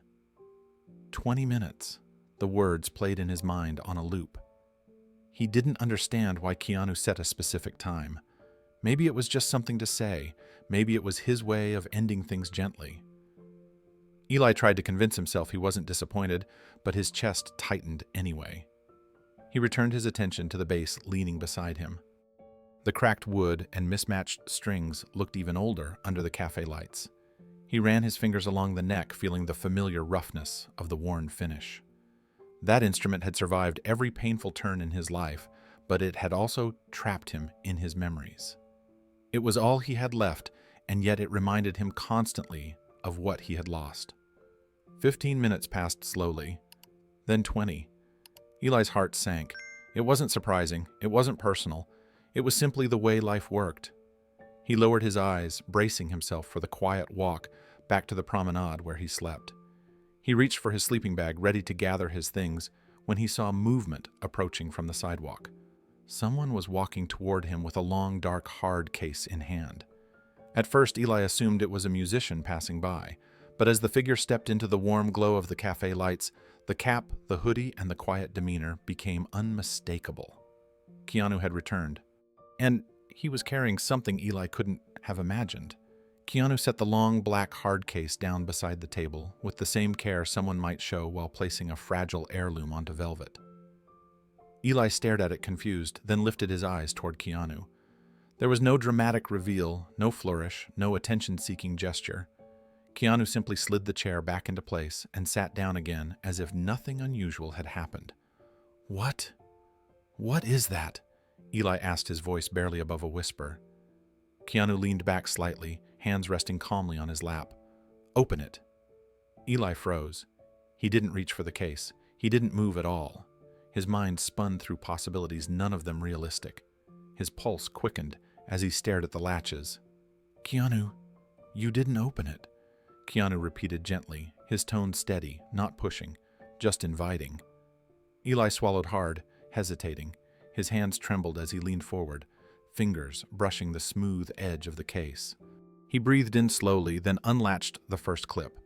20 minutes. The words played in his mind on a loop. He didn't understand why Keanu set a specific time. Maybe it was just something to say. Maybe it was his way of ending things gently. Eli tried to convince himself he wasn't disappointed, but his chest tightened anyway. He returned his attention to the bass leaning beside him. The cracked wood and mismatched strings looked even older under the cafe lights. He ran his fingers along the neck, feeling the familiar roughness of the worn finish. That instrument had survived every painful turn in his life, but it had also trapped him in his memories. It was all he had left, and yet it reminded him constantly of what he had lost. 15 minutes passed slowly, then 20. Eli's heart sank. It wasn't surprising, it wasn't personal, it was simply the way life worked. He lowered his eyes, bracing himself for the quiet walk back to the promenade where he slept. He reached for his sleeping bag, ready to gather his things, when he saw movement approaching from the sidewalk. Someone was walking toward him with a long, dark hard case in hand. At first, Eli assumed it was a musician passing by, but as the figure stepped into the warm glow of the cafe lights, the cap, the hoodie, and the quiet demeanor became unmistakable. Keanu had returned, and he was carrying something Eli couldn't have imagined. Keanu set the long black hard case down beside the table with the same care someone might show while placing a fragile heirloom onto velvet. Eli stared at it confused, then lifted his eyes toward Keanu. There was no dramatic reveal, no flourish, no attention-seeking gesture. Keanu simply slid the chair back into place and sat down again as if nothing unusual had happened. "What? What is that?" Eli asked, his voice barely above a whisper. Keanu leaned back slightly, hands resting calmly on his lap. "Open it." Eli froze. He didn't reach for the case. He didn't move at all. His mind spun through possibilities, none of them realistic. His pulse quickened as he stared at the latches. "Keanu, you didn't open it," Keanu repeated gently, his tone steady, not pushing, just inviting. Eli swallowed hard, hesitating. His hands trembled as he leaned forward, fingers brushing the smooth edge of the case. He breathed in slowly, then unlatched the first clip.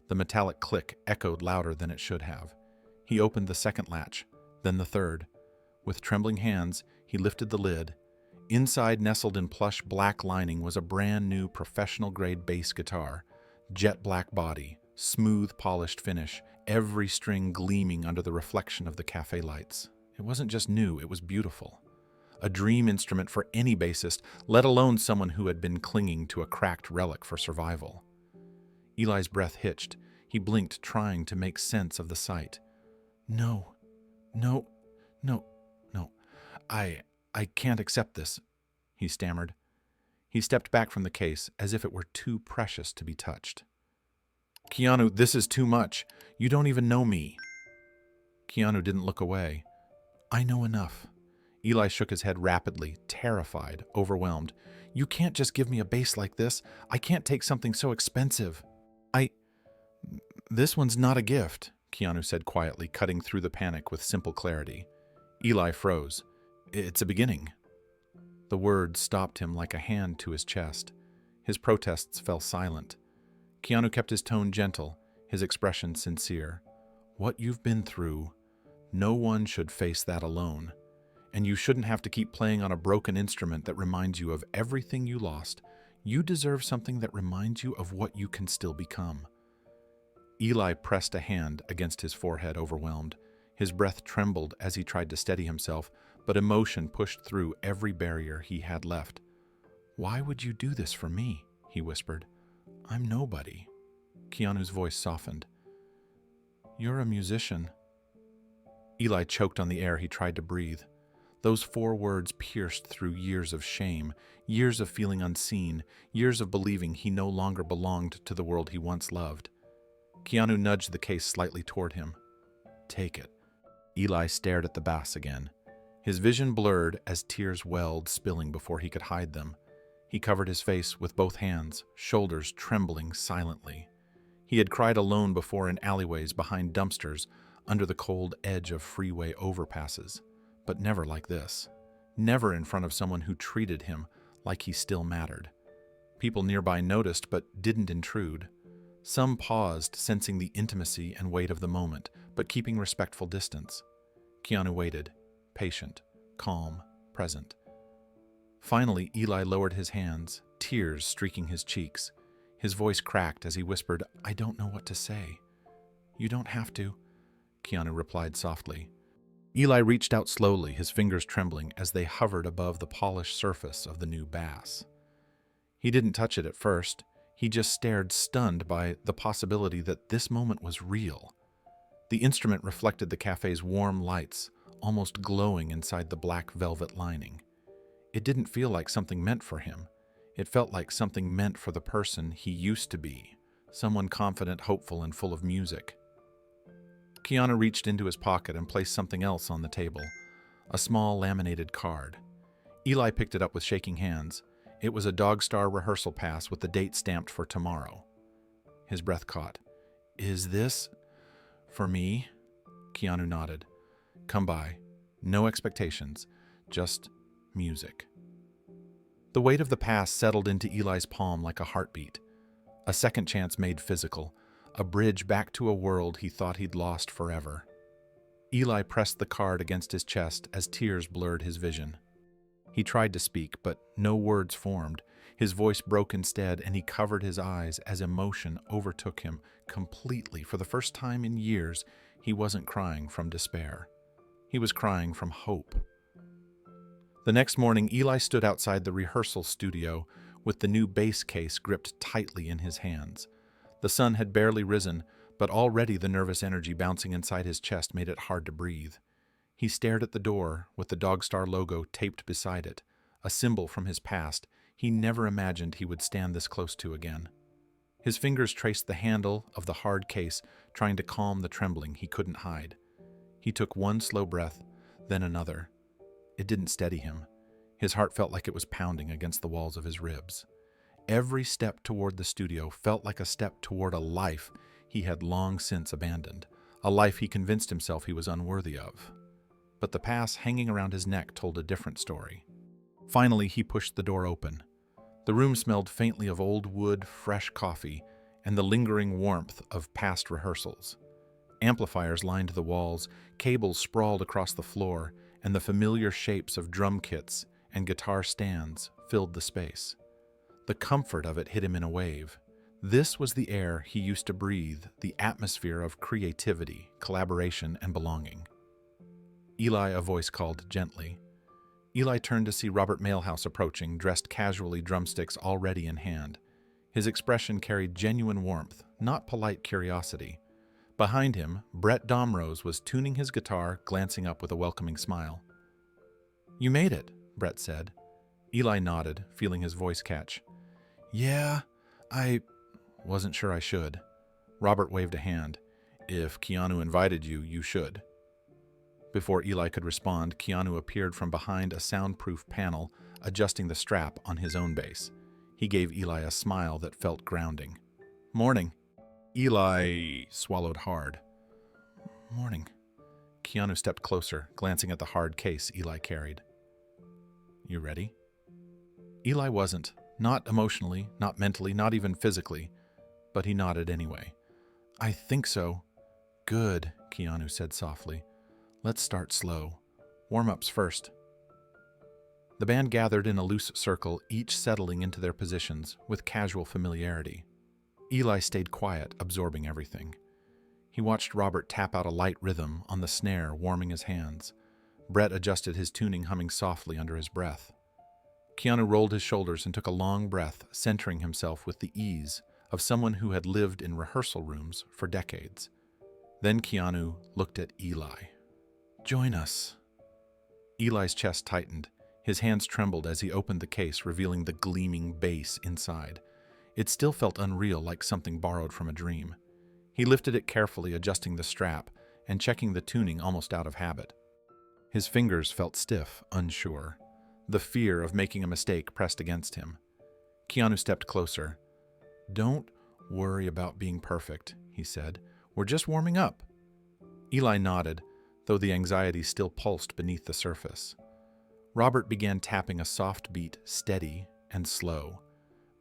The metallic click echoed louder than it should have. He opened the second latch, then the third. With trembling hands, he lifted the lid. Inside, nestled in plush black lining, was a brand new professional-grade bass guitar, jet black body, Smooth, polished finish, every string gleaming under the reflection of the cafe lights. It wasn't just new, it was beautiful. A dream instrument for any bassist, let alone someone who had been clinging to a cracked relic for survival. Eli's breath hitched. He blinked, trying to make sense of the sight. No, no, no, no. I can't accept this, he stammered. He stepped back from the case as if it were too precious to be touched. Keanu, this is too much. You don't even know me. Keanu didn't look away. I know enough. Eli shook his head rapidly, terrified, overwhelmed. You can't just give me a bass like this. I can't take something so expensive. This one's not a gift, Keanu said quietly, cutting through the panic with simple clarity. Eli froze. It's a beginning. The words stopped him like a hand to his chest. His protests fell silent. Keanu kept his tone gentle, his expression sincere. What you've been through, no one should face that alone. And you shouldn't have to keep playing on a broken instrument that reminds you of everything you lost. You deserve something that reminds you of what you can still become. Eli pressed a hand against his forehead, overwhelmed. His breath trembled as he tried to steady himself, but emotion pushed through every barrier he had left. Why would you do this for me? He whispered. I'm nobody. Keanu's voice softened. You're a musician. Eli choked on the air he tried to breathe. Those 4 words pierced through years of shame, years of feeling unseen, years of believing he no longer belonged to the world he once loved. Keanu nudged the case slightly toward him. Take it. Eli stared at the bass again. His vision blurred as tears welled, spilling before he could hide them. He covered his face with both hands, shoulders trembling silently. He had cried alone before in alleyways, behind dumpsters, under the cold edge of freeway overpasses. But never like this. Never in front of someone who treated him like he still mattered. People nearby noticed but didn't intrude. Some paused, sensing the intimacy and weight of the moment, but keeping respectful distance. Keanu waited, patient, calm, present. Finally, Eli lowered his hands, tears streaking his cheeks. His voice cracked as he whispered, I don't know what to say. You don't have to, Keanu replied softly. Eli reached out slowly, his fingers trembling as they hovered above the polished surface of the new bass. He didn't touch it at first. He just stared, stunned by the possibility that this moment was real. The instrument reflected the cafe's warm lights, almost glowing inside the black velvet lining. It didn't feel like something meant for him. It felt like something meant for the person he used to be, someone confident, hopeful, and full of music. Keanu reached into his pocket and placed something else on the table, a small laminated card. Eli picked it up with shaking hands. It was a Dogstar rehearsal pass with the date stamped for tomorrow. His breath caught. Is this for me? Keanu nodded. Come by. No expectations, just music. The weight of the pass settled into Eli's palm like a heartbeat. A second chance made physical, a bridge back to a world he thought he'd lost forever. Eli pressed the card against his chest as tears blurred his vision. He tried to speak, but no words formed. His voice broke instead, and he covered his eyes as emotion overtook him completely. For the first time in years, he wasn't crying from despair. He was crying from hope. The next morning, Eli stood outside the rehearsal studio with the new bass case gripped tightly in his hands. The sun had barely risen, but already the nervous energy bouncing inside his chest made it hard to breathe. He stared at the door with the Dogstar logo taped beside it, a symbol from his past he never imagined he would stand this close to again. His fingers traced the handle of the hard case, trying to calm the trembling he couldn't hide. He took one slow breath, then another. It didn't steady him. His heart felt like it was pounding against the walls of his ribs. Every step toward the studio felt like a step toward a life he had long since abandoned, a life he convinced himself he was unworthy of. But the pass hanging around his neck told a different story. Finally, he pushed the door open. The room smelled faintly of old wood, fresh coffee, and the lingering warmth of past rehearsals. Amplifiers lined the walls, cables sprawled across the floor, and the familiar shapes of drum kits and guitar stands filled the space. The comfort of it hit him in a wave. This was the air he used to breathe, the atmosphere of creativity, collaboration, and belonging. "Eli," a voice called gently. Eli turned to see Robert Mailhouse approaching, dressed casually, drumsticks already in hand. His expression carried genuine warmth, not polite curiosity. Behind him, Brett Domrose was tuning his guitar, glancing up with a welcoming smile. "You made it," Brett said. Eli nodded, feeling his voice catch. "Yeah, I wasn't sure I should." Robert waved a hand. "If Keanu invited you, you should." Before Eli could respond, Keanu appeared from behind a soundproof panel, adjusting the strap on his own bass. He gave Eli a smile that felt grounding. "Morning." Eli swallowed hard. "Morning." Keanu stepped closer, glancing at the hard case Eli carried. "You ready?" Eli wasn't. Not emotionally, not mentally, not even physically. But he nodded anyway. "I think so." "Good," Keanu said softly. "Let's start slow. Warm-ups first." The band gathered in a loose circle, each settling into their positions with casual familiarity. Eli stayed quiet, absorbing everything. He watched Robert tap out a light rhythm on the snare, warming his hands. Brett adjusted his tuning, humming softly under his breath. Keanu rolled his shoulders and took a long breath, centering himself with the ease of someone who had lived in rehearsal rooms for decades. Then Keanu looked at Eli. "Join us." Eli's chest tightened. His hands trembled as he opened the case, revealing the gleaming bass inside. It still felt unreal, like something borrowed from a dream. He lifted it carefully, adjusting the strap and checking the tuning almost out of habit. His fingers felt stiff, unsure. The fear of making a mistake pressed against him. Keanu stepped closer. "Don't worry about being perfect," he said. "We're just warming up." Eli nodded, though the anxiety still pulsed beneath the surface. Robert began tapping a soft beat, steady and slow.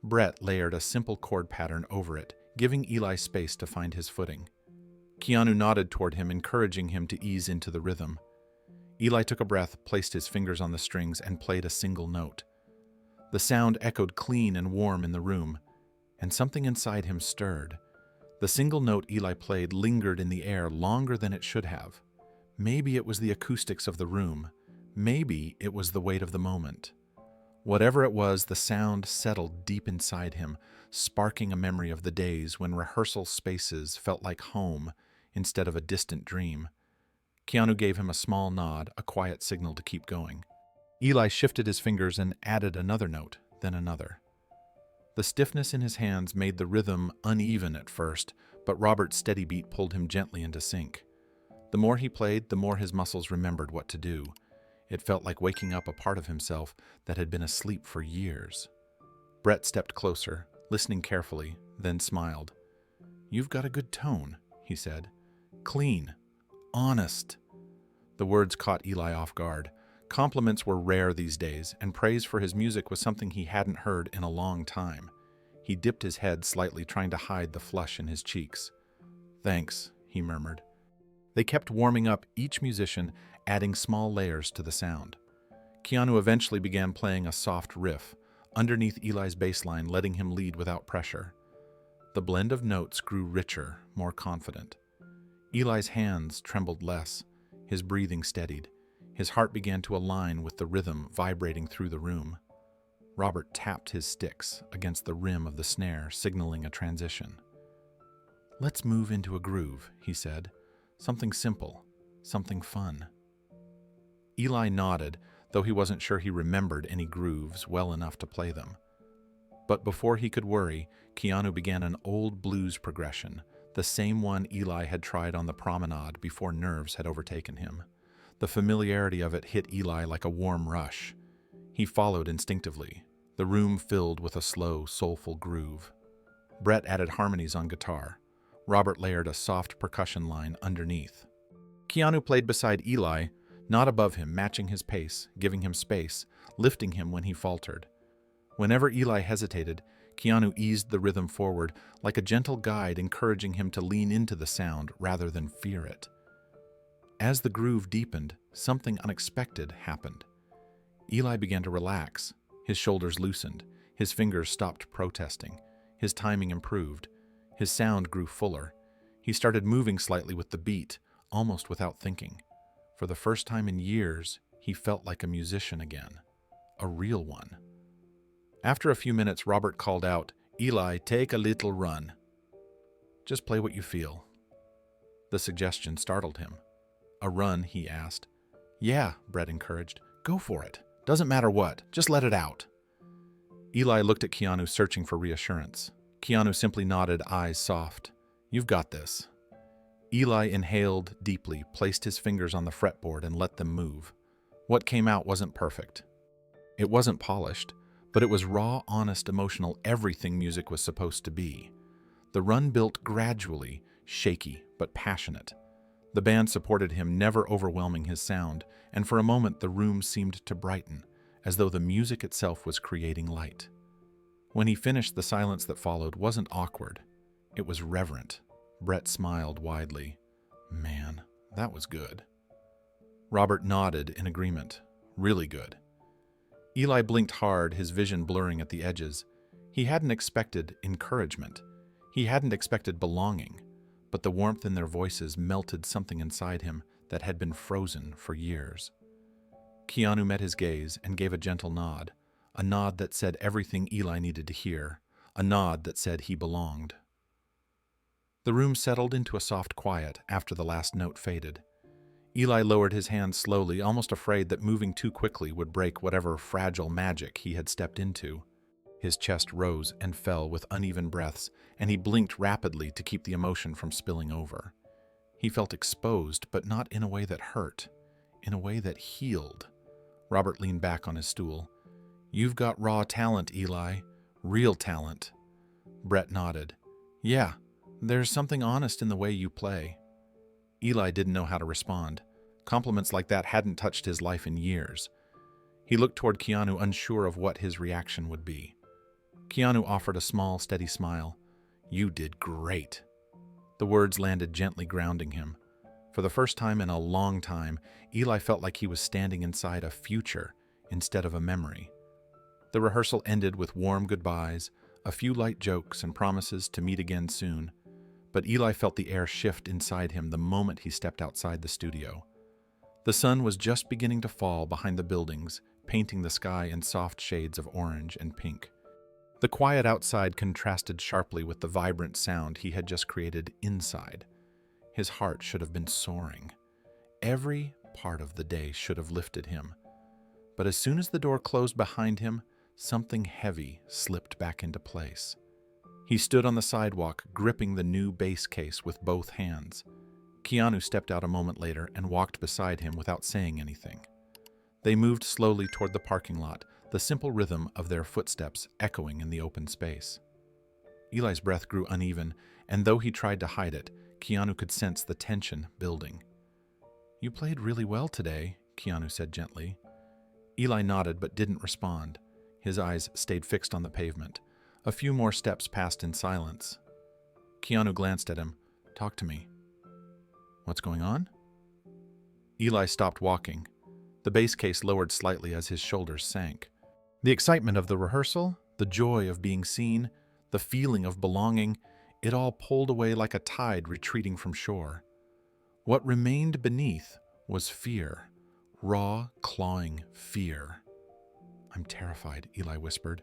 Brett layered a simple chord pattern over it, giving Eli space to find his footing. Keanu nodded toward him, encouraging him to ease into the rhythm. Eli took a breath, placed his fingers on the strings, and played a single note. The sound echoed clean and warm in the room, and something inside him stirred. The single note Eli played lingered in the air longer than it should have. Maybe it was the acoustics of the room. Maybe it was the weight of the moment. Whatever it was, the sound settled deep inside him, sparking a memory of the days when rehearsal spaces felt like home instead of a distant dream. Keanu gave him a small nod, a quiet signal to keep going. Eli shifted his fingers and added another note, then another. The stiffness in his hands made the rhythm uneven at first, but Robert's steady beat pulled him gently into sync. The more he played, the more his muscles remembered what to do. It felt like waking up a part of himself that had been asleep for years. Brett stepped closer, listening carefully, then smiled. "You've got a good tone," he said. "Clean. Honest." The words caught Eli off guard. Compliments were rare these days, and praise for his music was something he hadn't heard in a long time. He dipped his head slightly, trying to hide the flush in his cheeks. "Thanks," he murmured. They kept warming up, each musician adding small layers to the sound. Keanu eventually began playing a soft riff, underneath Eli's bass line, letting him lead without pressure. The blend of notes grew richer, more confident. Eli's hands trembled less, his breathing steadied. His heart began to align with the rhythm vibrating through the room. Robert tapped his sticks against the rim of the snare, signaling a transition. "Let's move into a groove," he said. "Something simple, something fun." Eli nodded, though he wasn't sure he remembered any grooves well enough to play them. But before he could worry, Keanu began an old blues progression, the same one Eli had tried on the promenade before nerves had overtaken him. The familiarity of it hit Eli like a warm rush. He followed instinctively, the room filled with a slow, soulful groove. Brett added harmonies on guitar. Robert layered a soft percussion line underneath. Keanu played beside Eli, not above him, matching his pace, giving him space, lifting him when he faltered. Whenever Eli hesitated, Keanu eased the rhythm forward, like a gentle guide encouraging him to lean into the sound rather than fear it. As the groove deepened, something unexpected happened. Eli began to relax. His shoulders loosened. His fingers stopped protesting. His timing improved. His sound grew fuller. He started moving slightly with the beat, almost without thinking. For the first time in years, he felt like a musician again. A real one. After a few minutes, Robert called out, "Eli, take a little run. Just play what you feel." The suggestion startled him. "A run?" he asked. "Yeah," Brett encouraged. "Go for it. Doesn't matter what. Just let it out." Eli looked at Keanu, searching for reassurance. Keanu simply nodded, eyes soft. "You've got this." Eli inhaled deeply, placed his fingers on the fretboard, and let them move. What came out wasn't perfect. It wasn't polished, but it was raw, honest, emotional, everything music was supposed to be. The run built gradually, shaky but passionate. The band supported him, never overwhelming his sound, and for a moment the room seemed to brighten, as though the music itself was creating light. When he finished, the silence that followed wasn't awkward. It was reverent. Brett smiled widely. "Man, that was good." Robert nodded in agreement. "Really good." Eli blinked hard, his vision blurring at the edges. He hadn't expected encouragement. He hadn't expected belonging, but the warmth in their voices melted something inside him that had been frozen for years. Keanu met his gaze and gave a gentle nod, a nod that said everything Eli needed to hear, a nod that said he belonged. The room settled into a soft quiet after the last note faded. Eli lowered his hands slowly, almost afraid that moving too quickly would break whatever fragile magic he had stepped into. His chest rose and fell with uneven breaths, and he blinked rapidly to keep the emotion from spilling over. He felt exposed, but not in a way that hurt, in a way that healed. Robert leaned back on his stool. "You've got raw talent, Eli. Real talent." Brett nodded. "Yeah, there's something honest in the way you play." Eli didn't know how to respond. Compliments like that hadn't touched his life in years. He looked toward Keanu, unsure of what his reaction would be. Keanu offered a small, steady smile. "You did great." The words landed gently, grounding him. For the first time in a long time, Eli felt like he was standing inside a future instead of a memory. The rehearsal ended with warm goodbyes, a few light jokes, and promises to meet again soon. But Eli felt the air shift inside him the moment he stepped outside the studio. The sun was just beginning to fall behind the buildings, painting the sky in soft shades of orange and pink. The quiet outside contrasted sharply with the vibrant sound he had just created inside. His heart should have been soaring. Every part of the day should have lifted him. But as soon as the door closed behind him, something heavy slipped back into place. He stood on the sidewalk, gripping the new bass case with both hands. Keanu stepped out a moment later and walked beside him without saying anything. They moved slowly toward the parking lot, the simple rhythm of their footsteps echoing in the open space. Eli's breath grew uneven, and though he tried to hide it, Keanu could sense the tension building. "You played really well today," Keanu said gently. Eli nodded but didn't respond. His eyes stayed fixed on the pavement. A few more steps passed in silence. Keanu glanced at him. "Talk to me." "What's going on?" Eli stopped walking. The bass case lowered slightly as his shoulders sank. The excitement of the rehearsal, the joy of being seen, the feeling of belonging, it all pulled away like a tide retreating from shore. What remained beneath was fear, raw, clawing fear. "I'm terrified," Eli whispered.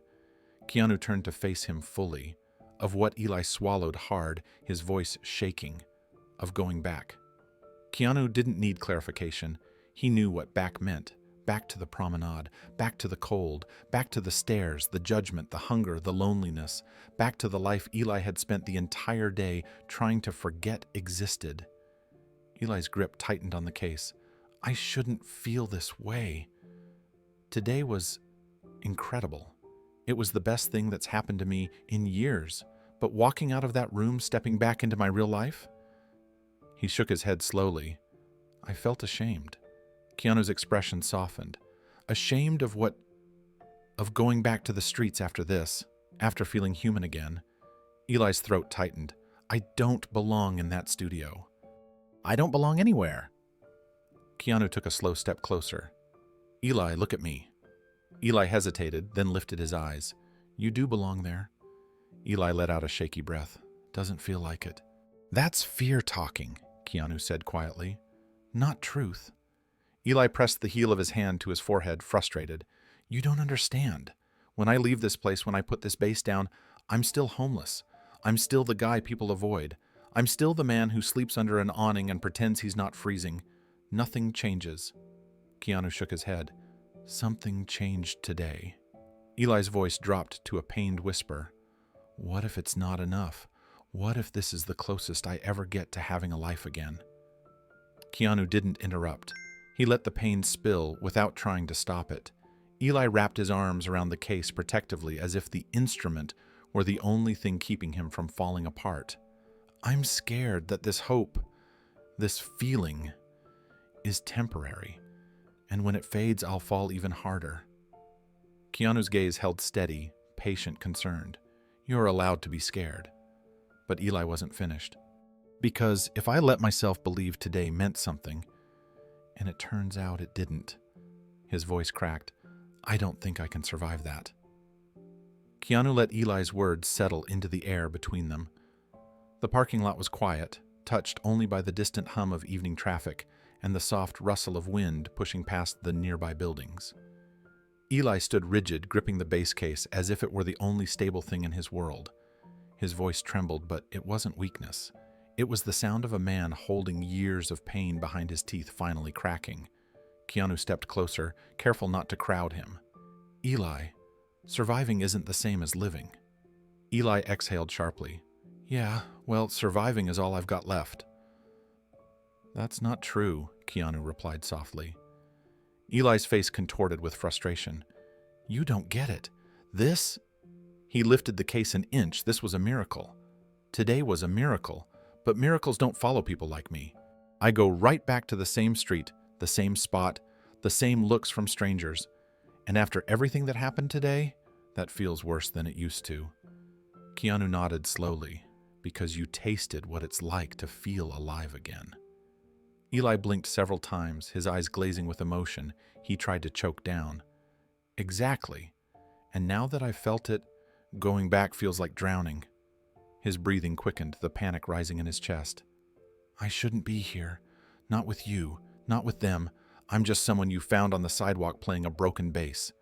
Keanu turned to face him fully, of what Eli swallowed hard, his voice shaking, of going back. Keanu didn't need clarification. He knew what back meant. Back to the promenade, back to the cold, back to the stairs, the judgment, the hunger, the loneliness, back to the life Eli had spent the entire day trying to forget existed. Eli's grip tightened on the case. "I shouldn't feel this way." Today was incredible. It was the best thing that's happened to me in years, but walking out of that room, stepping back into my real life? He shook his head slowly. I felt ashamed. Keanu's expression softened. Ashamed of what? Of going back to the streets after this, after feeling human again. Eli's throat tightened. I don't belong in that studio. I don't belong anywhere. Keanu took a slow step closer. Eli, look at me. Eli hesitated, then lifted his eyes. You do belong there. Eli let out a shaky breath. Doesn't feel like it. That's fear talking, Keanu said quietly. Not truth. Eli pressed the heel of his hand to his forehead, frustrated. You don't understand. When I leave this place, when I put this bass down, I'm still homeless. I'm still the guy people avoid. I'm still the man who sleeps under an awning and pretends he's not freezing. Nothing changes. Keanu shook his head. Something changed today. Eli's voice dropped to a pained whisper. What if it's not enough? What if this is the closest I ever get to having a life again? Keanu didn't interrupt. He let the pain spill without trying to stop it. Eli wrapped his arms around the case protectively as if the instrument were the only thing keeping him from falling apart. I'm scared that this hope, this feeling, is temporary, and when it fades, I'll fall even harder. Keanu's gaze held steady, patient, concerned. You're allowed to be scared. But Eli wasn't finished. Because if I let myself believe today meant something, and it turns out it didn't, his voice cracked, I don't think I can survive that. Keanu let Eli's words settle into the air between them. The parking lot was quiet, touched only by the distant hum of evening traffic and the soft rustle of wind pushing past the nearby buildings. Eli stood rigid, gripping the bass case as if it were the only stable thing in his world. His voice trembled, but it wasn't weakness. It was the sound of a man holding years of pain behind his teeth finally cracking. Keanu stepped closer, careful not to crowd him. Eli, surviving isn't the same as living. Eli exhaled sharply. Yeah, well, surviving is all I've got left. That's not true, Keanu replied softly. Eli's face contorted with frustration. You don't get it. This? He lifted the case an inch. This was a miracle. Today was a miracle, but miracles don't follow people like me. I go right back to the same street, the same spot, the same looks from strangers. And after everything that happened today, that feels worse than it used to. Keanu nodded slowly, because you tasted what it's like to feel alive again. Eli blinked several times, his eyes glazing with emotion. He tried to choke down. Exactly. And now that I've felt it, going back feels like drowning. His breathing quickened, the panic rising in his chest. I shouldn't be here. Not with you. Not with them. I'm just someone you found on the sidewalk playing a broken bass.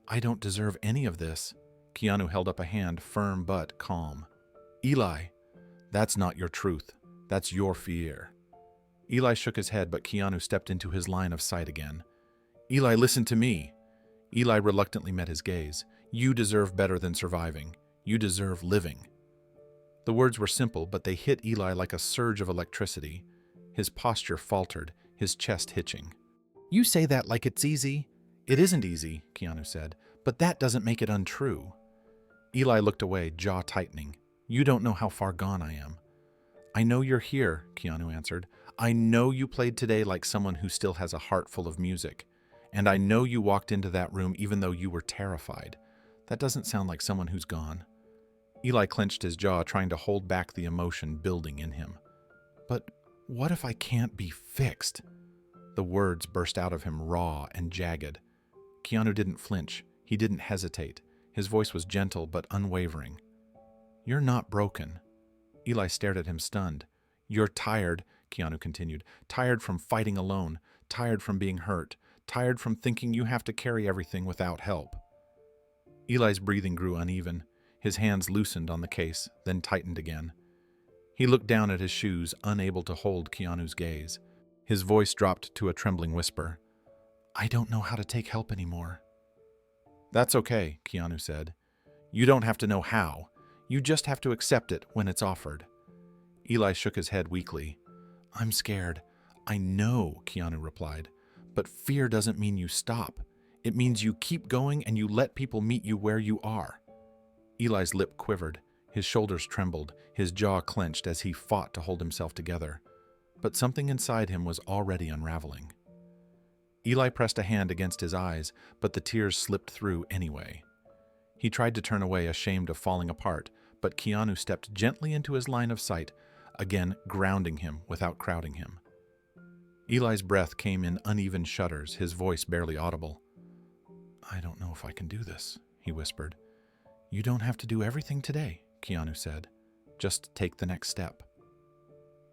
I don't deserve any of this. Keanu held up a hand, firm but calm. Eli, that's not your truth. That's your fear. Eli shook his head, but Keanu stepped into his line of sight again. Eli, listen to me. Eli reluctantly met his gaze. You deserve better than surviving. You deserve living. The words were simple, but they hit Eli like a surge of electricity. His posture faltered, his chest hitching. You say that like it's easy. It isn't easy, Keanu said, but that doesn't make it untrue. Eli looked away, jaw tightening. You don't know how far gone I am. I know you're here, Keanu answered. I know you played today like someone who still has a heart full of music. And I know you walked into that room even though you were terrified. That doesn't sound like someone who's gone. Eli clenched his jaw, trying to hold back the emotion building in him. But what if I can't be fixed? The words burst out of him raw and jagged. Keanu didn't flinch. He didn't hesitate. His voice was gentle but unwavering. You're not broken. Eli stared at him, stunned. You're tired, Keanu continued. Tired from fighting alone. Tired from being hurt. Tired from thinking you have to carry everything without help. Eli's breathing grew uneven. His hands loosened on the case, then tightened again. He looked down at his shoes, unable to hold Keanu's gaze. His voice dropped to a trembling whisper. I don't know how to take help anymore. That's okay, Keanu said. You don't have to know how. You just have to accept it when it's offered. Eli shook his head weakly. I'm scared. I know, Keanu replied. But fear doesn't mean you stop. It means you keep going and you let people meet you where you are. Eli's lip quivered. His shoulders trembled. His jaw clenched as he fought to hold himself together. But something inside him was already unraveling. Eli pressed a hand against his eyes, but the tears slipped through anyway. He tried to turn away, ashamed of falling apart, but Keanu stepped gently into his line of sight, again grounding him without crowding him. Eli's breath came in uneven shudders, his voice barely audible. I don't know if I can do this, he whispered. You don't have to do everything today, Keanu said. "Just take the next step."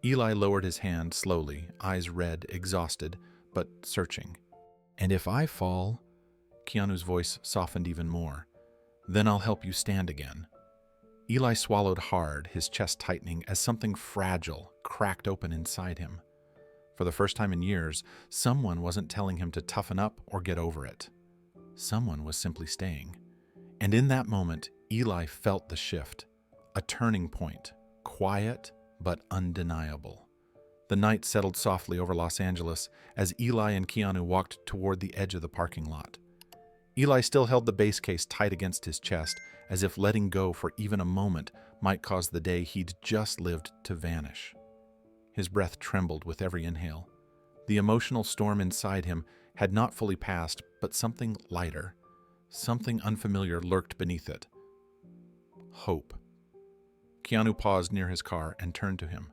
Eli lowered his hand slowly, eyes red, exhausted, but searching. "And if I fall," Keanu's voice softened even more, "then I'll help you stand again." Eli swallowed hard, his chest tightening as something fragile cracked open inside him. For the first time in years, someone wasn't telling him to toughen up or get over it. Someone was simply staying. And in that moment, Eli felt the shift, a turning point, quiet but undeniable. The night settled softly over Los Angeles as Eli and Keanu walked toward the edge of the parking lot. Eli still held the bass case tight against his chest, as if letting go for even a moment might cause the day he'd just lived to vanish. His breath trembled with every inhale. The emotional storm inside him had not fully passed, but something lighter, something unfamiliar lurked beneath it. Hope. Keanu paused near his car and turned to him.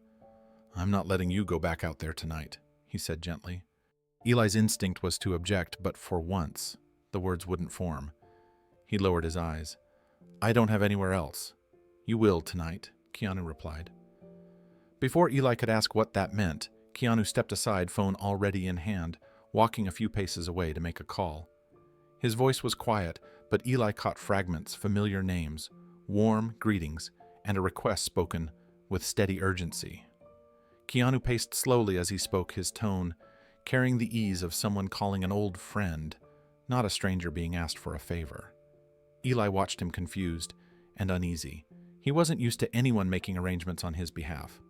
"I'm not letting you go back out there tonight," he said gently. Eli's instinct was to object, but for once, the words wouldn't form. He lowered his eyes. "I don't have anywhere else." "You will tonight," Keanu replied. Before Eli could ask what that meant, Keanu stepped aside, phone already in hand, walking a few paces away to make a call. His voice was quiet, but Eli caught fragments, familiar names, warm greetings, and a request spoken with steady urgency. Keanu paced slowly as he spoke, his tone carrying the ease of someone calling an old friend, not a stranger being asked for a favor. Eli watched him confused and uneasy. He wasn't used to anyone making arrangements on his behalf.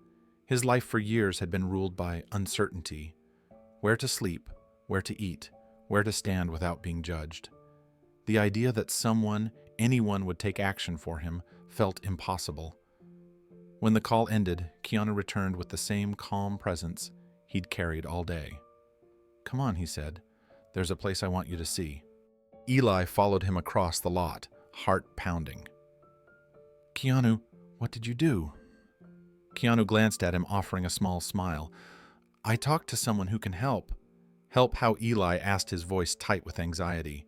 His life for years had been ruled by uncertainty. Where to sleep, where to eat, where to stand without being judged. The idea that someone, anyone would take action for him felt impossible. When the call ended, Keanu returned with the same calm presence he'd carried all day. "Come on," he said. "There's a place I want you to see." Eli followed him across the lot, heart pounding. "Keanu, what did you do?" Keanu glanced at him, offering a small smile. "I talked to someone who can help." "Help how?" Eli asked, his voice tight with anxiety.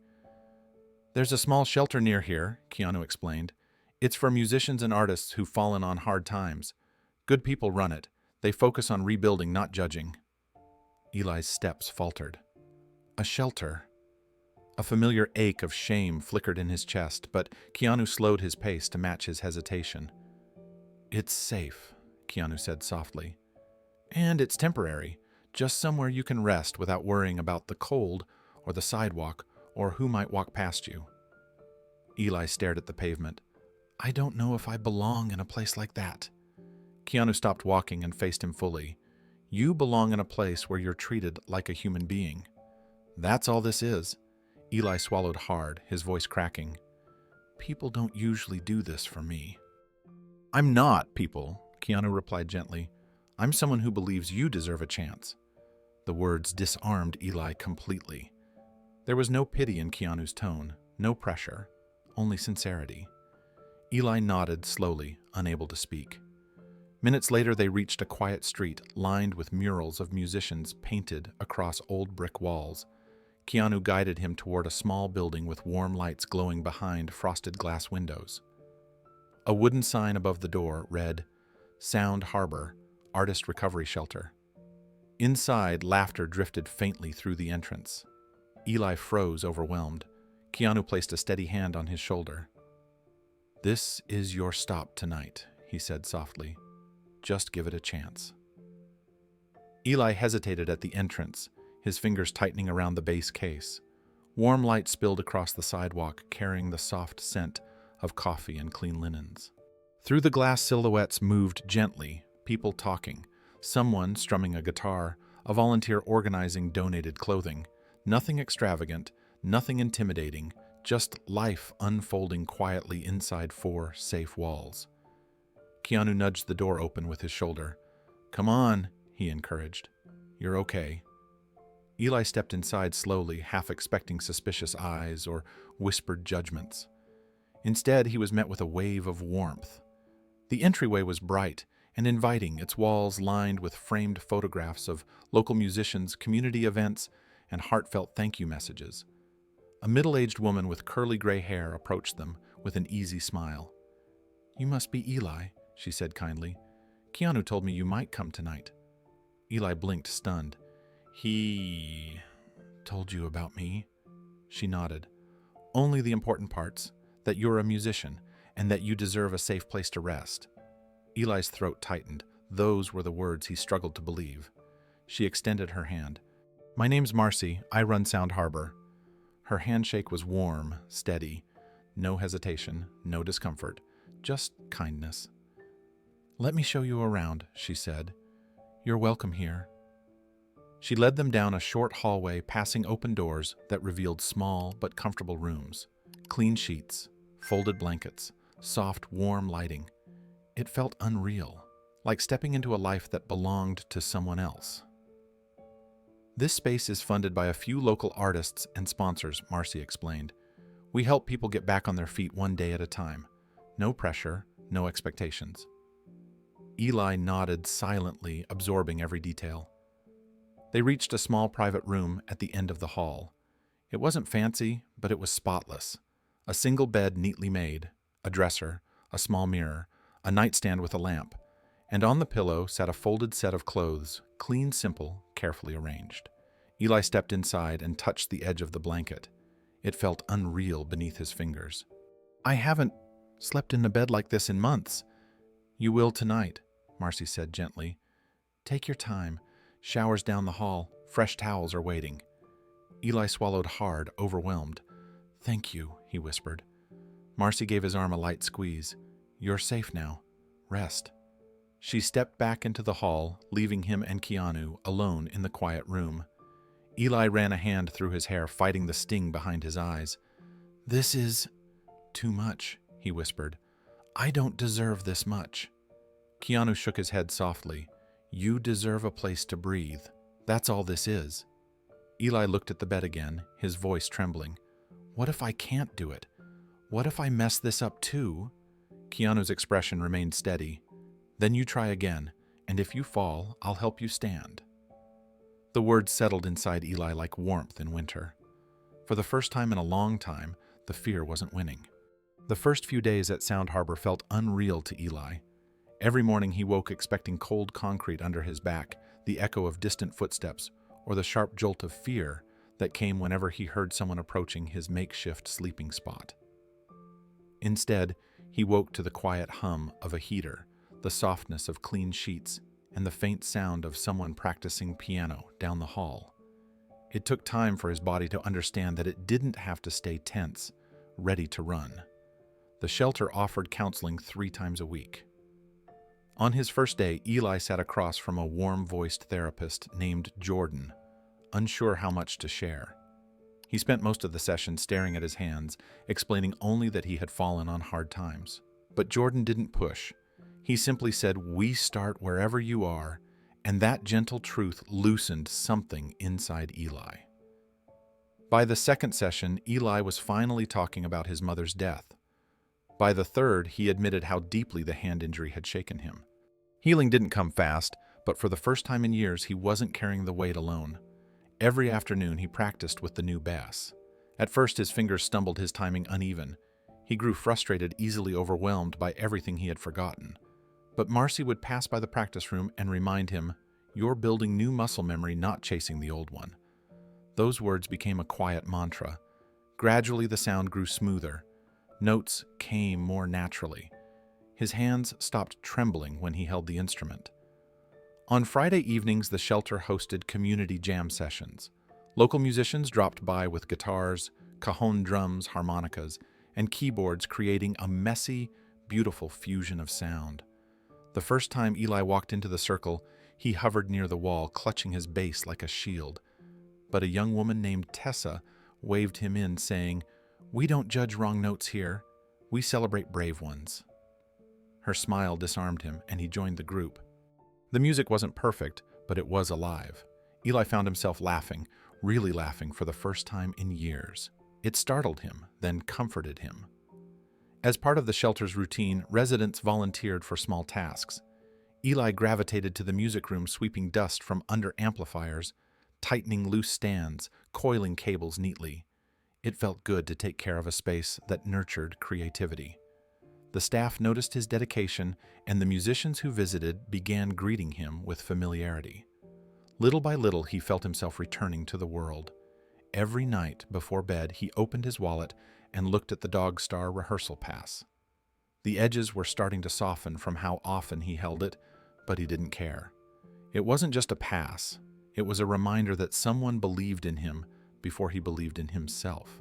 "There's a small shelter near here," Keanu explained. "It's for musicians and artists who've fallen on hard times. Good people run it. They focus on rebuilding, not judging." Eli's steps faltered. A shelter. A familiar ache of shame flickered in his chest, but Keanu slowed his pace to match his hesitation. "It's safe," Keanu said softly. "And it's temporary, just somewhere you can rest without worrying about the cold or the sidewalk or who might walk past you." Eli stared at the pavement. "I don't know if I belong in a place like that." Keanu stopped walking and faced him fully. "You belong in a place where you're treated like a human being. That's all this is." Eli swallowed hard, his voice cracking. "People don't usually do this for me." "I'm not people," Keanu replied gently. "I'm someone who believes you deserve a chance." The words disarmed Eli completely. There was no pity in Keanu's tone, no pressure, only sincerity. Eli nodded slowly, unable to speak. Minutes later, they reached a quiet street lined with murals of musicians painted across old brick walls. Keanu guided him toward a small building with warm lights glowing behind frosted glass windows. A wooden sign above the door read, "Sound Harbor, Artist Recovery Shelter." Inside, laughter drifted faintly through the entrance. Eli froze, overwhelmed. Keanu placed a steady hand on his shoulder. "This is your stop tonight," he said softly. "Just give it a chance." Eli hesitated at the entrance, his fingers tightening around the bass case. Warm light spilled across the sidewalk, carrying the soft scent of coffee and clean linens. Through the glass silhouettes moved gently, people talking, someone strumming a guitar, a volunteer organizing donated clothing. Nothing extravagant, nothing intimidating, just life unfolding quietly inside four safe walls. Keanu nudged the door open with his shoulder. "Come on," he encouraged. "You're okay." Eli stepped inside slowly, half expecting suspicious eyes or whispered judgments. Instead, he was met with a wave of warmth. The entryway was bright and inviting, its walls lined with framed photographs of local musicians, community events, and heartfelt thank you messages. A middle-aged woman with curly gray hair approached them with an easy smile. "You must be Eli," she said kindly. "Keanu told me you might come tonight." Eli blinked, stunned. "He told you about me?" She nodded. "Only the important parts, that you're a musician and that you deserve a safe place to rest." Eli's throat tightened. Those were the words he struggled to believe. She extended her hand. "My name's Marcy. I run Sound Harbor." Her handshake was warm, steady. No hesitation, no discomfort, just kindness. "Let me show you around," she said. "You're welcome here." She led them down a short hallway, passing open doors that revealed small but comfortable rooms. Clean sheets, folded blankets, soft, warm lighting. It felt unreal, like stepping into a life that belonged to someone else. "This space is funded by a few local artists and sponsors," Marcy explained. "We help people get back on their feet one day at a time. No pressure, no expectations." Eli nodded silently, absorbing every detail. They reached a small private room at the end of the hall. It wasn't fancy, but it was spotless. A single bed neatly made, a dresser, a small mirror, a nightstand with a lamp, and on the pillow sat a folded set of clothes, clean, simple, carefully arranged. Eli stepped inside and touched the edge of the blanket. It felt unreal beneath his fingers. "I haven't slept in a bed like this in months." "You will tonight," Marcy said gently. "Take your time. Showers down the hall. Fresh towels are waiting." Eli swallowed hard, overwhelmed. "Thank you," he whispered. Marcy gave his arm a light squeeze. "You're safe now. Rest." She stepped back into the hall, leaving him and Keanu alone in the quiet room. Eli ran a hand through his hair, fighting the sting behind his eyes. "This is too much," he whispered. "I don't deserve this much." Keanu shook his head softly. "You deserve a place to breathe. That's all this is." Eli looked at the bed again, his voice trembling. "What if I can't do it? What if I mess this up too?" Keanu's expression remained steady. "Then you try again, and if you fall, I'll help you stand." The words settled inside Eli like warmth in winter. For the first time in a long time, the fear wasn't winning. The first few days at Sound Harbor felt unreal to Eli. Every morning he woke expecting cold concrete under his back, the echo of distant footsteps, or the sharp jolt of fear that came whenever he heard someone approaching his makeshift sleeping spot. Instead, he woke to the quiet hum of a heater, the softness of clean sheets, and the faint sound of someone practicing piano down the hall. It took time for his body to understand that it didn't have to stay tense, ready to run. The shelter offered counseling 3 times a week. On his first day, Eli sat across from a warm-voiced therapist named Jordan, unsure how much to share. He spent most of the session staring at his hands, explaining only that he had fallen on hard times. But Jordan didn't push. He simply said, "We start wherever you are," and that gentle truth loosened something inside Eli. By the second session, Eli was finally talking about his mother's death. By the third, he admitted how deeply the hand injury had shaken him. Healing didn't come fast, but for the first time in years, he wasn't carrying the weight alone. Every afternoon, he practiced with the new bass. At first, his fingers stumbled, his timing uneven. He grew frustrated, easily overwhelmed by everything he had forgotten. But Marcy would pass by the practice room and remind him, "You're building new muscle memory, not chasing the old one." Those words became a quiet mantra. Gradually, the sound grew smoother. Notes came more naturally. His hands stopped trembling when he held the instrument. On Friday evenings, the shelter hosted community jam sessions. Local musicians dropped by with guitars, cajon drums, harmonicas, and keyboards, creating a messy, beautiful fusion of sound. The first time Eli walked into the circle, he hovered near the wall, clutching his bass like a shield. But a young woman named Tessa waved him in, saying, "We don't judge wrong notes here. We celebrate brave ones." Her smile disarmed him, and he joined the group. The music wasn't perfect, but it was alive. Eli found himself laughing, really laughing for the first time in years. It startled him, then comforted him. As part of the shelter's routine, residents volunteered for small tasks. Eli gravitated to the music room, sweeping dust from under amplifiers, tightening loose stands, coiling cables neatly. It felt good to take care of a space that nurtured creativity. The staff noticed his dedication, and the musicians who visited began greeting him with familiarity. Little by little, he felt himself returning to the world. Every night before bed, he opened his wallet and looked at the Dog Star rehearsal pass. The edges were starting to soften from how often he held it, but he didn't care. It wasn't just a pass. It was a reminder that someone believed in him before he believed in himself.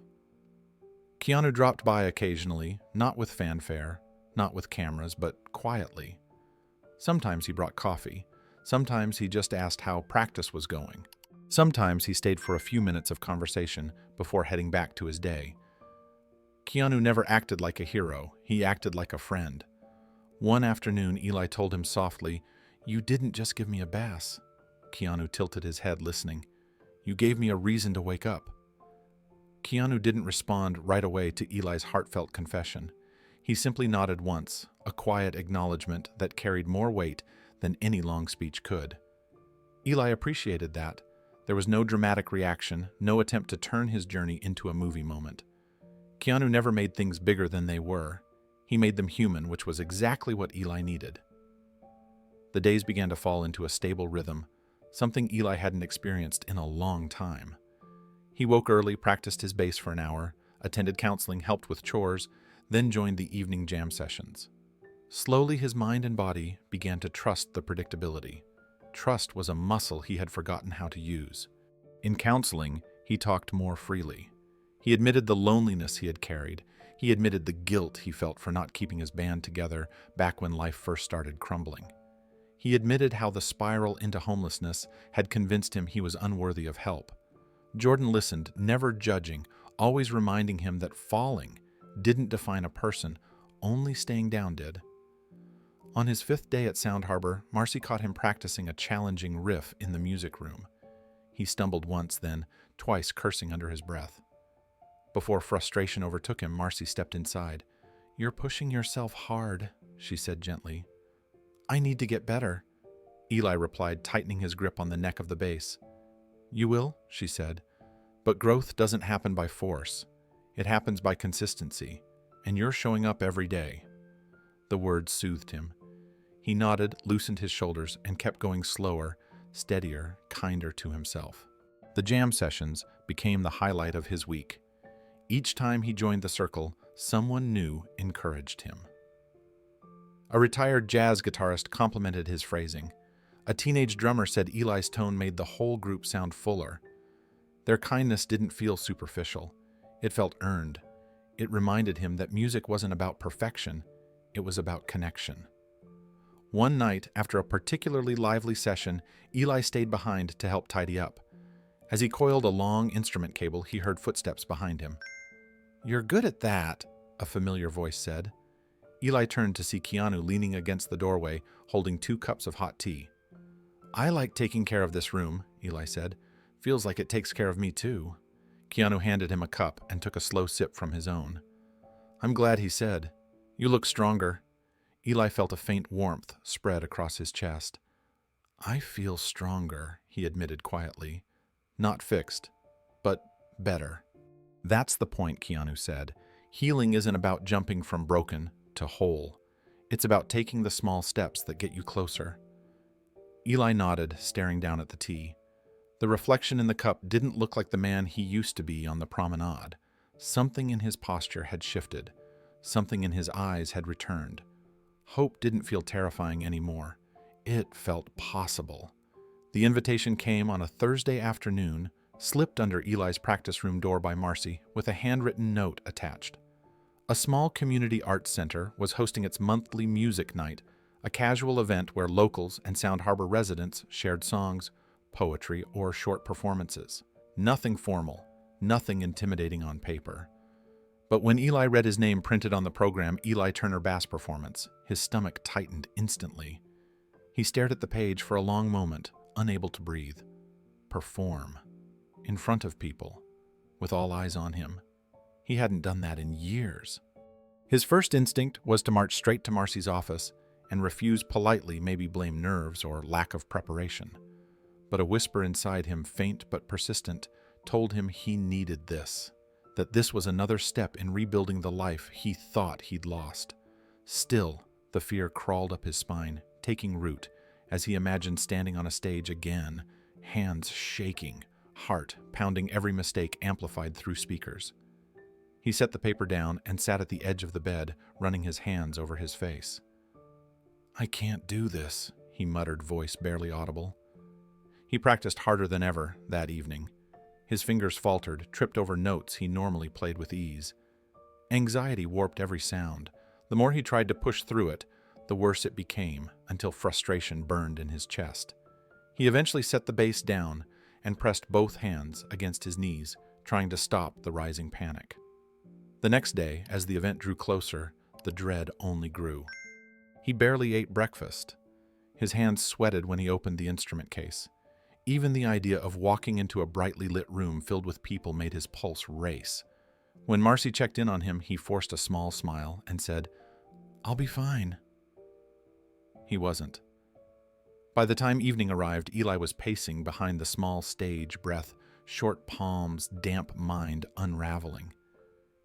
Keanu dropped by occasionally, not with fanfare, not with cameras, but quietly. Sometimes he brought coffee. Sometimes he just asked how practice was going. Sometimes he stayed for a few minutes of conversation before heading back to his day. Keanu never acted like a hero. He acted like a friend. One afternoon, Eli told him softly, "You didn't just give me a bass." Keanu tilted his head, listening. "You gave me a reason to wake up." Keanu didn't respond right away to Eli's heartfelt confession. He simply nodded once, a quiet acknowledgement that carried more weight than any long speech could. Eli appreciated that. There was no dramatic reaction, no attempt to turn his journey into a movie moment. Keanu never made things bigger than they were. He made them human, which was exactly what Eli needed. The days began to fall into a stable rhythm, something Eli hadn't experienced in a long time. He woke early, practiced his bass for an hour, attended counseling, helped with chores, then joined the evening jam sessions. Slowly, his mind and body began to trust the predictability. Trust was a muscle he had forgotten how to use. In counseling, he talked more freely. He admitted the loneliness he had carried. He admitted the guilt he felt for not keeping his band together back when life first started crumbling. He admitted how the spiral into homelessness had convinced him he was unworthy of help. Jordan listened, never judging, always reminding him that falling didn't define a person, only staying down did. On his 5th day at Sound Harbor, Marcy caught him practicing a challenging riff in the music room. He stumbled once, then twice, cursing under his breath. Before frustration overtook him, Marcy stepped inside. "You're pushing yourself hard," she said gently. "I need to get better," Eli replied, tightening his grip on the neck of the bass. "You will," she said, "but growth doesn't happen by force. It happens by consistency, and you're showing up every day." The words soothed him. He nodded, loosened his shoulders, and kept going slower, steadier, kinder to himself. The jam sessions became the highlight of his week. Each time he joined the circle, someone new encouraged him. A retired jazz guitarist complimented his phrasing. A teenage drummer said Eli's tone made the whole group sound fuller. Their kindness didn't feel superficial. It felt earned. It reminded him that music wasn't about perfection, it was about connection. One night, after a particularly lively session, Eli stayed behind to help tidy up. As he coiled a long instrument cable, he heard footsteps behind him. "You're good at that," a familiar voice said. Eli turned to see Keanu leaning against the doorway, holding 2 cups of hot tea. "I like taking care of this room," Eli said. "Feels like it takes care of me too." Keanu handed him a cup and took a slow sip from his own. "I'm glad," he said. "You look stronger." Eli felt a faint warmth spread across his chest. "I feel stronger," he admitted quietly. "Not fixed, but better." "That's the point," Keanu said. "Healing isn't about jumping from broken to whole. It's about taking the small steps that get you closer." Eli nodded, staring down at the tea. The reflection in the cup didn't look like the man he used to be on the promenade. Something in his posture had shifted. Something in his eyes had returned. Hope didn't feel terrifying anymore. It felt possible. The invitation came on a Thursday afternoon, slipped under Eli's practice room door by Marcy, with a handwritten note attached. A small community arts center was hosting its monthly music night, a casual event where locals and Sound Harbor residents shared songs, poetry, or short performances. Nothing formal, nothing intimidating on paper. But when Eli read his name printed on the program, Eli Turner Bass Performance, his stomach tightened instantly. He stared at the page for a long moment, unable to breathe. Perform. In front of people. With all eyes on him. He hadn't done that in years. His first instinct was to march straight to Marcy's office and refuse politely, maybe blame nerves or lack of preparation. But a whisper inside him, faint but persistent, told him he needed this. That this was another step in rebuilding the life he thought he'd lost. Still, the fear crawled up his spine, taking root, as he imagined standing on a stage again, hands shaking, heart pounding, every mistake amplified through speakers. He set the paper down and sat at the edge of the bed, running his hands over his face. "I can't do this," he muttered, voice barely audible. He practiced harder than ever that evening. His fingers faltered, tripped over notes he normally played with ease. Anxiety warped every sound. The more he tried to push through it, the worse it became, until frustration burned in his chest. He eventually set the bass down and pressed both hands against his knees, trying to stop the rising panic. The next day, as the event drew closer, the dread only grew. He barely ate breakfast. His hands sweated when he opened the instrument case. Even the idea of walking into a brightly lit room filled with people made his pulse race. When Marcy checked in on him, he forced a small smile and said, "I'll be fine." He wasn't. By the time evening arrived, Eli was pacing behind the small stage, breath, short palms, damp mind unraveling.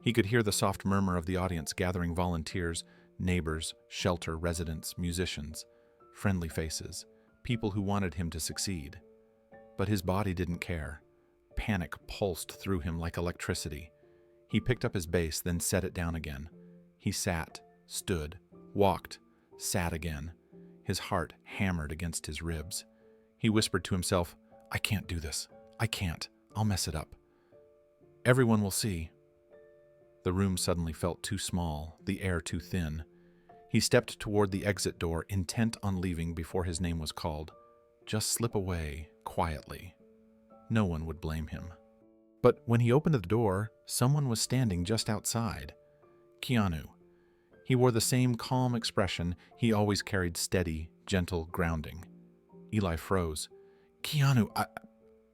He could hear the soft murmur of the audience gathering, volunteers, neighbors, shelter residents, musicians, friendly faces, people who wanted him to succeed. But his body didn't care. Panic pulsed through him like electricity. He picked up his bass, then set it down again. He sat, stood, walked, sat again. His heart hammered against his ribs. He whispered to himself, "I can't do this. I can't. I'll mess it up. Everyone will see." The room suddenly felt too small, the air too thin. He stepped toward the exit door, intent on leaving before his name was called. Just slip away, quietly. No one would blame him. But when he opened the door, someone was standing just outside. Keanu. He wore the same calm expression he always carried, steady, gentle, grounding. Eli froze. "Keanu,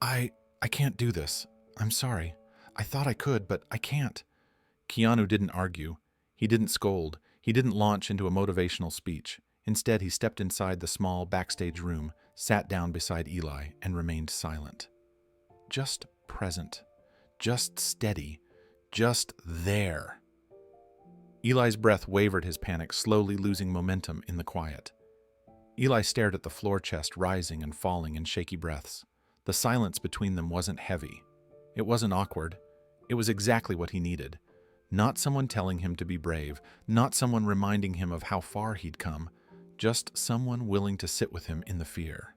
I can't do this. I'm sorry. I thought I could, but I can't." Keanu didn't argue. He didn't scold. He didn't launch into a motivational speech. Instead, he stepped inside the small backstage room, sat down beside Eli, and remained silent. Just present. Just steady. Just there. Eli's breath wavered, his panic slowly losing momentum in the quiet. Eli stared at the floor chest rising and falling in shaky breaths. The silence between them wasn't heavy. It wasn't awkward. It was exactly what he needed. Not someone telling him to be brave, not someone reminding him of how far he'd come, just someone willing to sit with him in the fear.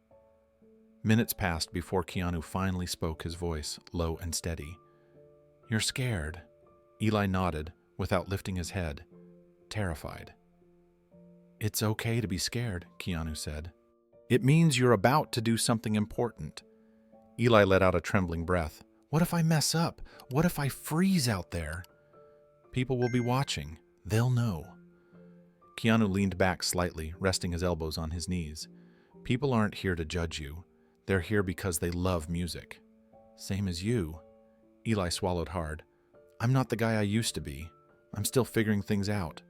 Minutes passed before Keanu finally spoke, his voice low and steady. "You're scared." Eli nodded without lifting his head, terrified. "It's okay to be scared," Keanu said. "It means you're about to do something important." Eli let out a trembling breath. "What if I mess up? What if I freeze out there?" "People will be watching. They'll know." Keanu leaned back slightly, resting his elbows on his knees. "People aren't here to judge you. They're here because they love music. Same as you." Eli swallowed hard. "I'm not the guy I used to be. I'm still figuring things out."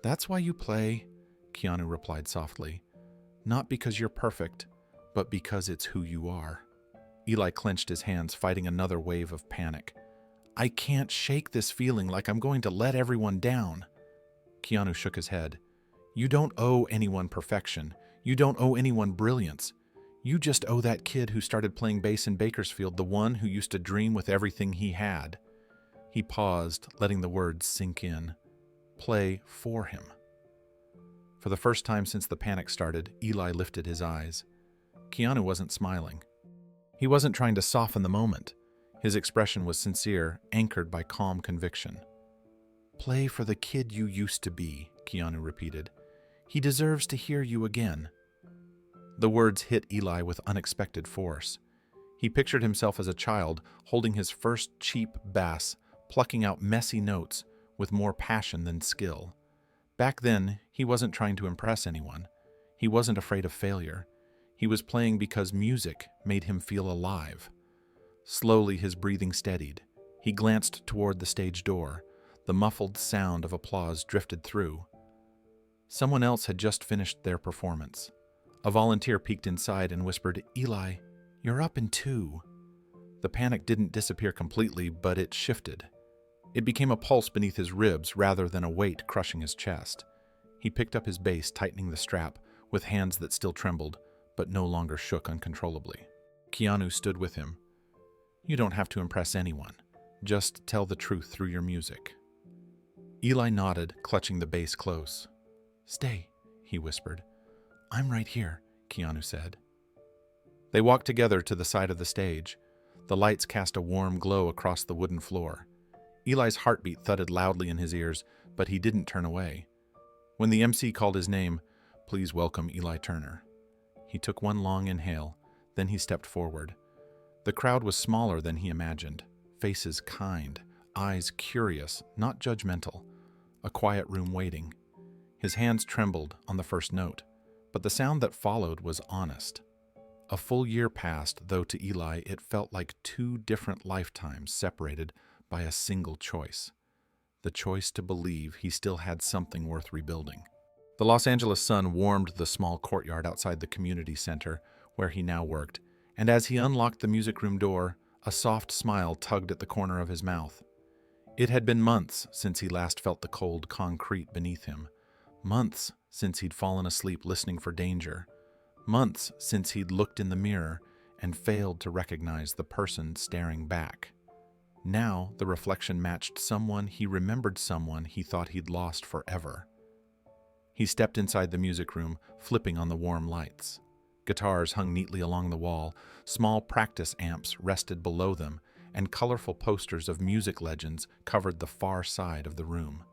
"That's why you play," Keanu replied softly. "Not because you're perfect, but because it's who you are." Eli clenched his hands, fighting another wave of panic. "I can't shake this feeling like I'm going to let everyone down." Keanu shook his head. "You don't owe anyone perfection. You don't owe anyone brilliance. You just owe that kid who started playing bass in Bakersfield, the one who used to dream with everything he had." He paused, letting the words sink in. "Play for him." For the first time since the panic started, Eli lifted his eyes. Keanu wasn't smiling. He wasn't trying to soften the moment. His expression was sincere, anchored by calm conviction. "Play for the kid you used to be," Keanu repeated. "He deserves to hear you again." The words hit Eli with unexpected force. He pictured himself as a child, holding his first cheap bass, plucking out messy notes with more passion than skill. Back then, he wasn't trying to impress anyone. He wasn't afraid of failure. He was playing because music made him feel alive. Slowly, his breathing steadied. He glanced toward the stage door. The muffled sound of applause drifted through. Someone else had just finished their performance. A volunteer peeked inside and whispered, "Eli, you're up in 2." The panic didn't disappear completely, but it shifted. It became a pulse beneath his ribs rather than a weight crushing his chest. He picked up his bass, tightening the strap, with hands that still trembled, but no longer shook uncontrollably. Keanu stood with him. "You don't have to impress anyone. Just tell the truth through your music." Eli nodded, clutching the bass close. "Stay," he whispered. "I'm right here," Keanu said. They walked together to the side of the stage. The lights cast a warm glow across the wooden floor. Eli's heartbeat thudded loudly in his ears, but he didn't turn away. When the MC called his name, "Please welcome Eli Turner." He took one long inhale, then he stepped forward. The crowd was smaller than he imagined, faces kind, eyes curious, not judgmental, a quiet room waiting. His hands trembled on the first note, but the sound that followed was honest. A full year passed, though to Eli it felt like two different lifetimes separated by a single choice. The choice to believe he still had something worth rebuilding. The Los Angeles sun warmed the small courtyard outside the community center where he now worked, and as he unlocked the music room door, a soft smile tugged at the corner of his mouth. It had been months since he last felt the cold concrete beneath him. Months since he'd fallen asleep listening for danger. Months since he'd looked in the mirror and failed to recognize the person staring back. Now the reflection matched someone he remembered, someone he thought he'd lost forever. He stepped inside the music room, flipping on the warm lights. Guitars hung neatly along the wall, small practice amps rested below them, and colorful posters of music legends covered the far side of the room.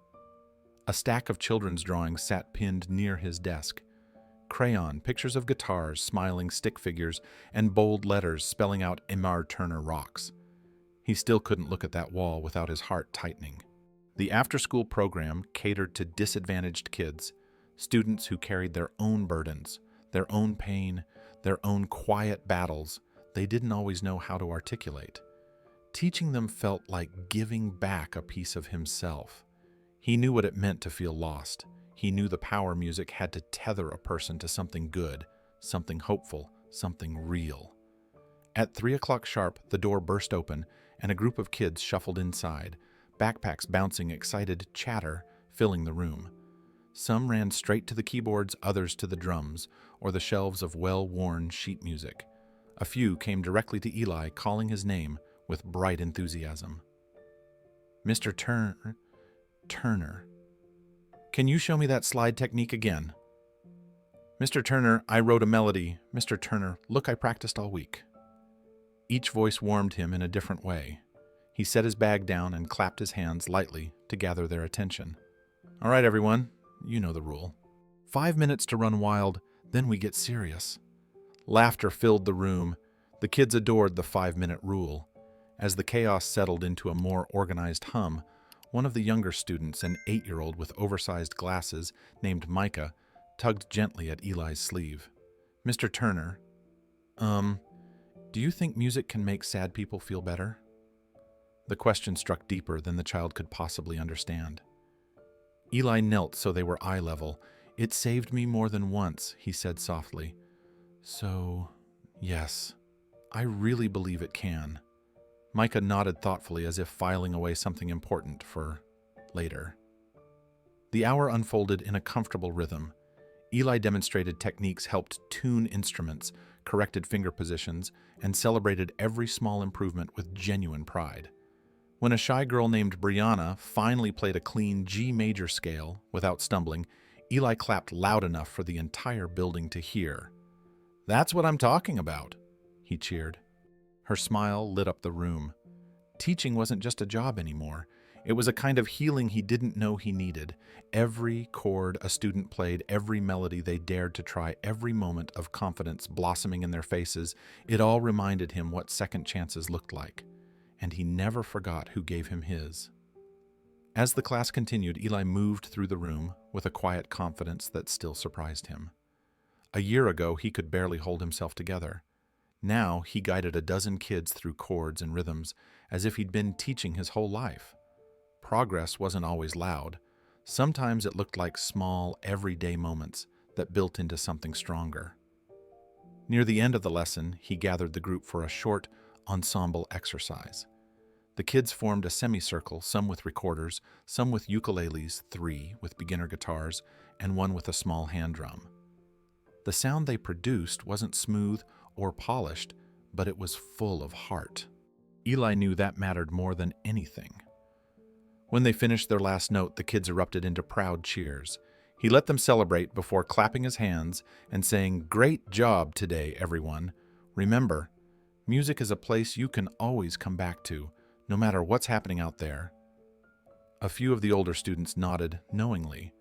A stack of children's drawings sat pinned near his desk. Crayon pictures of guitars, smiling stick figures, and bold letters spelling out Eli Turner Rocks. He still couldn't look at that wall without his heart tightening. The after-school program catered to disadvantaged kids, students who carried their own burdens, their own pain, their own quiet battles they didn't always know how to articulate. Teaching them felt like giving back a piece of himself. He knew what it meant to feel lost. He knew the power music had to tether a person to something good, something hopeful, something real. At 3 o'clock sharp, the door burst open, and a group of kids shuffled inside, backpacks bouncing, excited chatter filling the room. Some ran straight to the keyboards, others to the drums, or the shelves of well-worn sheet music. A few came directly to Eli, calling his name with bright enthusiasm. "Mr. Turner. Can you show me that slide technique again?" "Mr. Turner, I wrote a melody. Mr. Turner, look, I practiced all week." Each voice warmed him in a different way. He set his bag down and clapped his hands lightly to gather their attention. "All right, everyone, you know the rule. 5 minutes to run wild, then we get serious." Laughter filled the room. The kids adored the 5-minute rule. As the chaos settled into a more organized hum, one of the younger students, an 8-year-old with oversized glasses named Micah, tugged gently at Eli's sleeve. "Mr. Turner, do you think music can make sad people feel better?" The question struck deeper than the child could possibly understand. Eli knelt so they were eye level. "It saved me more than once," he said softly. "So, yes, I really believe it can." Micah nodded thoughtfully, as if filing away something important for later. The hour unfolded in a comfortable rhythm. Eli demonstrated techniques, helped tune instruments, corrected finger positions, and celebrated every small improvement with genuine pride. When a shy girl named Brianna finally played a clean G major scale without stumbling, Eli clapped loud enough for the entire building to hear. "That's what I'm talking about," he cheered. Her smile lit up the room. Teaching wasn't just a job anymore. It was a kind of healing he didn't know he needed. Every chord a student played, every melody they dared to try, every moment of confidence blossoming in their faces, it all reminded him what second chances looked like. And he never forgot who gave him his. As the class continued, Eli moved through the room with a quiet confidence that still surprised him. A year ago, he could barely hold himself together. Now, he guided a dozen kids through chords and rhythms, as if he'd been teaching his whole life. Progress wasn't always loud. Sometimes it looked like small, everyday moments that built into something stronger. Near the end of the lesson, he gathered the group for a short ensemble exercise. The kids formed a semicircle, some with recorders, some with ukuleles, 3 with beginner guitars, and 1 with a small hand drum. The sound they produced wasn't smooth or polished, but it was full of heart. Eli knew that mattered more than anything. When they finished their last note, the kids erupted into proud cheers. He let them celebrate before clapping his hands and saying, "Great job today, everyone. Remember, music is a place you can always come back to, no matter what's happening out there." A few of the older students nodded knowingly.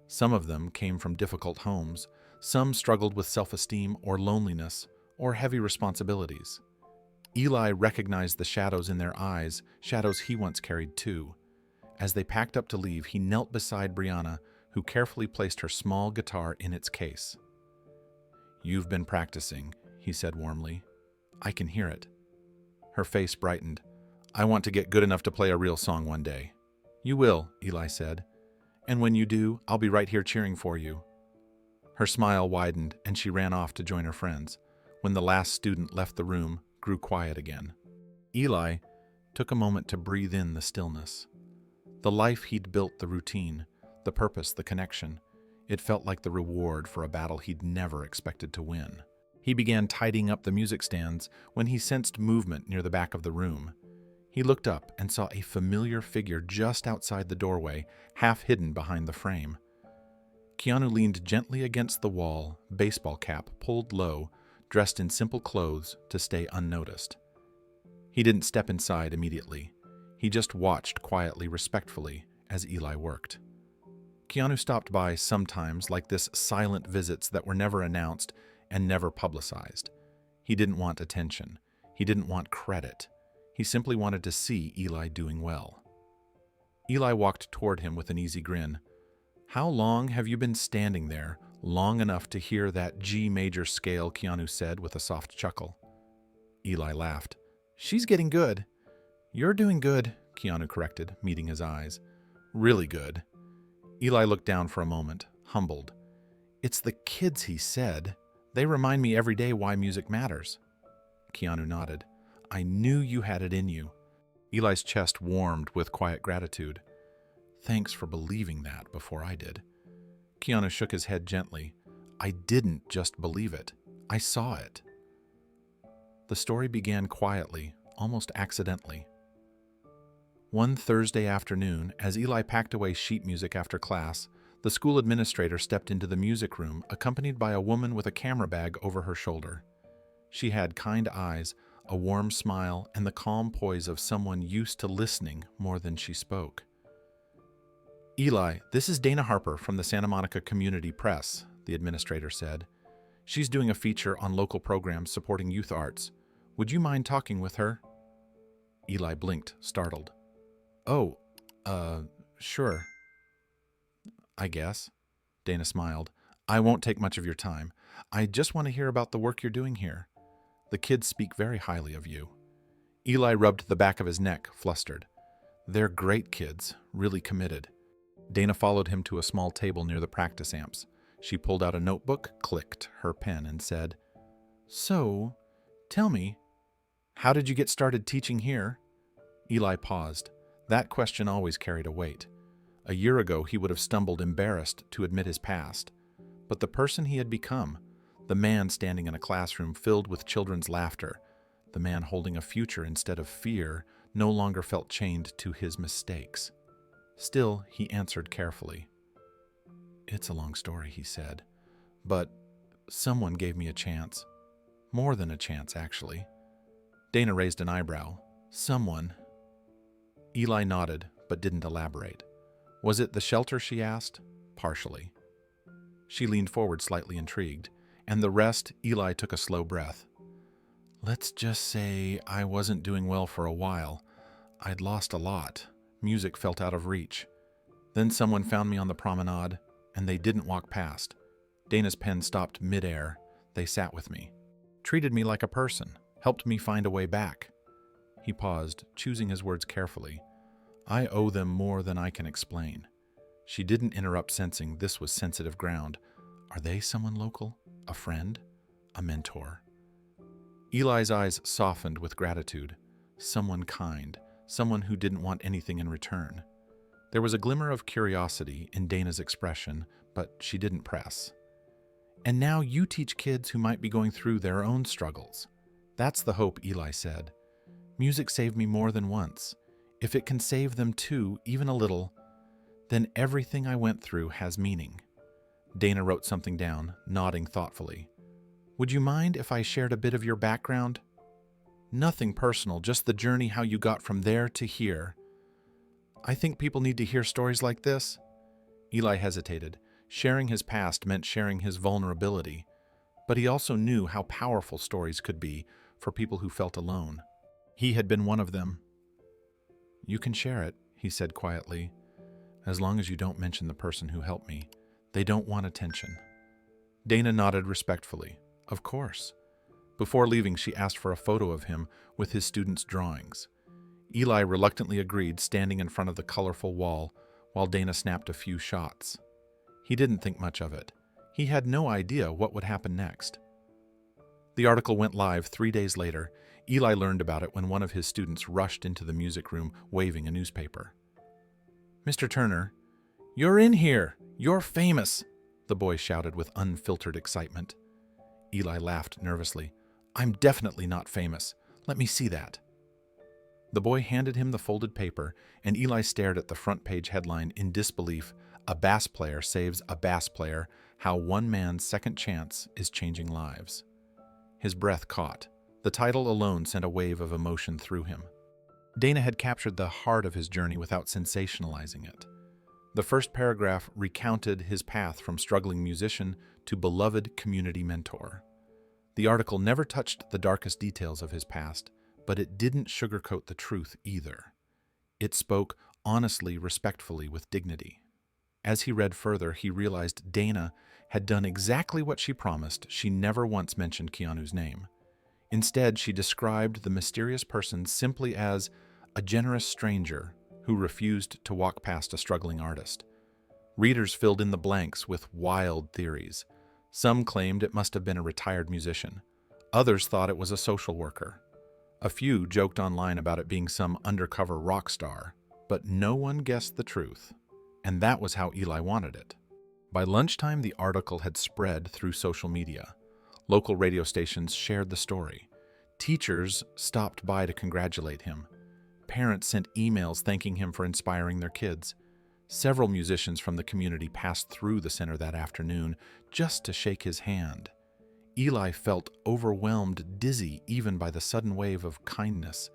Some of them came from difficult homes. Some struggled with self-esteem or loneliness or heavy responsibilities. Eli recognized the shadows in their eyes, shadows he once carried too. As they packed up to leave, he knelt beside Brianna, who carefully placed her small guitar in its case. "You've been practicing," he said warmly. "I can hear it." Her face brightened. "I want to get good enough to play a real song one day." "You will," Eli said. "And when you do, I'll be right here cheering for you." Her smile widened, and she ran off to join her friends. When the last student left the room, grew quiet again. Eli took a moment to breathe in the stillness. The life he'd built, the routine, the purpose, the connection, it felt like the reward for a battle he'd never expected to win. He began tidying up the music stands when he sensed movement near the back of the room. He looked up and saw a familiar figure just outside the doorway, half hidden behind the frame. Keanu leaned gently against the wall, baseball cap pulled low, dressed in simple clothes to stay unnoticed. He didn't step inside immediately. He just watched quietly, respectfully, as Eli worked. Keanu stopped by sometimes, like this, silent visits that were never announced and never publicized. He didn't want attention. He didn't want credit. He simply wanted to see Eli doing well. Eli walked toward him with an easy grin. "How long have you been standing there? Long enough to hear that G major scale," Keanu said with a soft chuckle. Eli laughed. "She's getting good." "You're doing good," Keanu corrected, meeting his eyes. "Really good." Eli looked down for a moment, humbled. "It's the kids," he said. "They remind me every day why music matters." Keanu nodded. "I knew you had it in you." Eli's chest warmed with quiet gratitude. "Thanks for believing that before I did." Keanu shook his head gently. "I didn't just believe it. I saw it." The story began quietly, almost accidentally. One Thursday afternoon, as Eli packed away sheet music after class, the school administrator stepped into the music room, accompanied by a woman with a camera bag over her shoulder. She had kind eyes, a warm smile, and the calm poise of someone used to listening more than she spoke. "Eli, this is Dana Harper from the Santa Monica Community Press," the administrator said. "She's doing a feature on local programs supporting youth arts. Would you mind talking with her?" Eli blinked, startled. "Oh, sure. I guess." Dana smiled. "I won't take much of your time. I just want to hear about the work you're doing here. The kids speak very highly of you." Eli rubbed the back of his neck, flustered. "They're great kids, really committed." Dana followed him to a small table near the practice amps. She pulled out a notebook, clicked her pen, and said, "So, tell me, how did you get started teaching here?" Eli paused. That question always carried a weight. A year ago, he would have stumbled, embarrassed to admit his past. But the person he had become, the man standing in a classroom filled with children's laughter, the man holding a future instead of fear, no longer felt chained to his mistakes. Still, he answered carefully. "It's a long story," he said, "but someone gave me a chance. More than a chance, actually." Dana raised an eyebrow. "Someone?" Eli nodded, but didn't elaborate. "Was it the shelter?" she asked. "Partially." She leaned forward, slightly intrigued. "And the rest?" Eli took a slow breath. "Let's just say I wasn't doing well for a while. I'd lost a lot. Music felt out of reach. Then someone found me on the promenade, and they didn't walk past. Dana's pen stopped midair. They sat with me. Treated me like a person. Helped me find a way back." He paused, choosing his words carefully. "I owe them more than I can explain." She didn't interrupt, sensing this was sensitive ground. Are they someone local? A friend? A mentor? Eli's eyes softened with gratitude. Someone kind. someone who didn't want anything in return. There was a glimmer of curiosity in Dana's expression, but she didn't press. "And now you teach kids who might be going through their own struggles." "That's the hope," Eli said. "Music saved me more than once. If it can save them too, even a little, then everything I went through has meaning." Dana wrote something down, nodding thoughtfully. "Would you mind if I shared a bit of your background?" "Nothing personal, just the journey, how you got from there to here." "I think people need to hear stories like this." Eli hesitated. Sharing his past meant sharing his vulnerability, but he also knew how powerful stories could be for people who felt alone. He had been one of them. "You can share it," he said quietly, "as long as you don't mention the person who helped me. They don't want attention." Dana nodded respectfully. "Of course." Before leaving, she asked for a photo of him with his students' drawings. Eli reluctantly agreed, standing in front of the colorful wall while Dana snapped a few shots. He didn't think much of it. He had no idea what would happen next. The article went live 3 days later. Eli learned about it when one of his students rushed into the music room waving a newspaper. "Mr. Turner, you're in here! You're famous!" the boy shouted with unfiltered excitement. Eli laughed nervously. "I'm definitely not famous. Let me see that." The boy handed him the folded paper, and Eli stared at the front page headline in disbelief. "A bass player saves a bass player. How one man's second chance is changing lives." His breath caught. The title alone sent a wave of emotion through him. Dana had captured the heart of his journey without sensationalizing it. The first paragraph recounted his path from struggling musician to beloved community mentor. The article never touched the darkest details of his past, but it didn't sugarcoat the truth either. It spoke honestly, respectfully, with dignity. As he read further, he realized Dana had done exactly what she promised. She never once mentioned Keanu's name. Instead, she described the mysterious person simply as a generous stranger who refused to walk past a struggling artist. Readers filled in the blanks with wild theories. Some claimed it must have been a retired musician. Others thought it was a social worker. A few joked online about it being some undercover rock star, but no one guessed the truth. And that was how Eli wanted it. By lunchtime, the article had spread through social media. Local radio stations shared the story. Teachers stopped by to congratulate him. Parents sent emails thanking him for inspiring their kids. Several musicians from the community passed through the center that afternoon just to shake his hand. Eli felt overwhelmed, dizzy even by the sudden wave of kindness.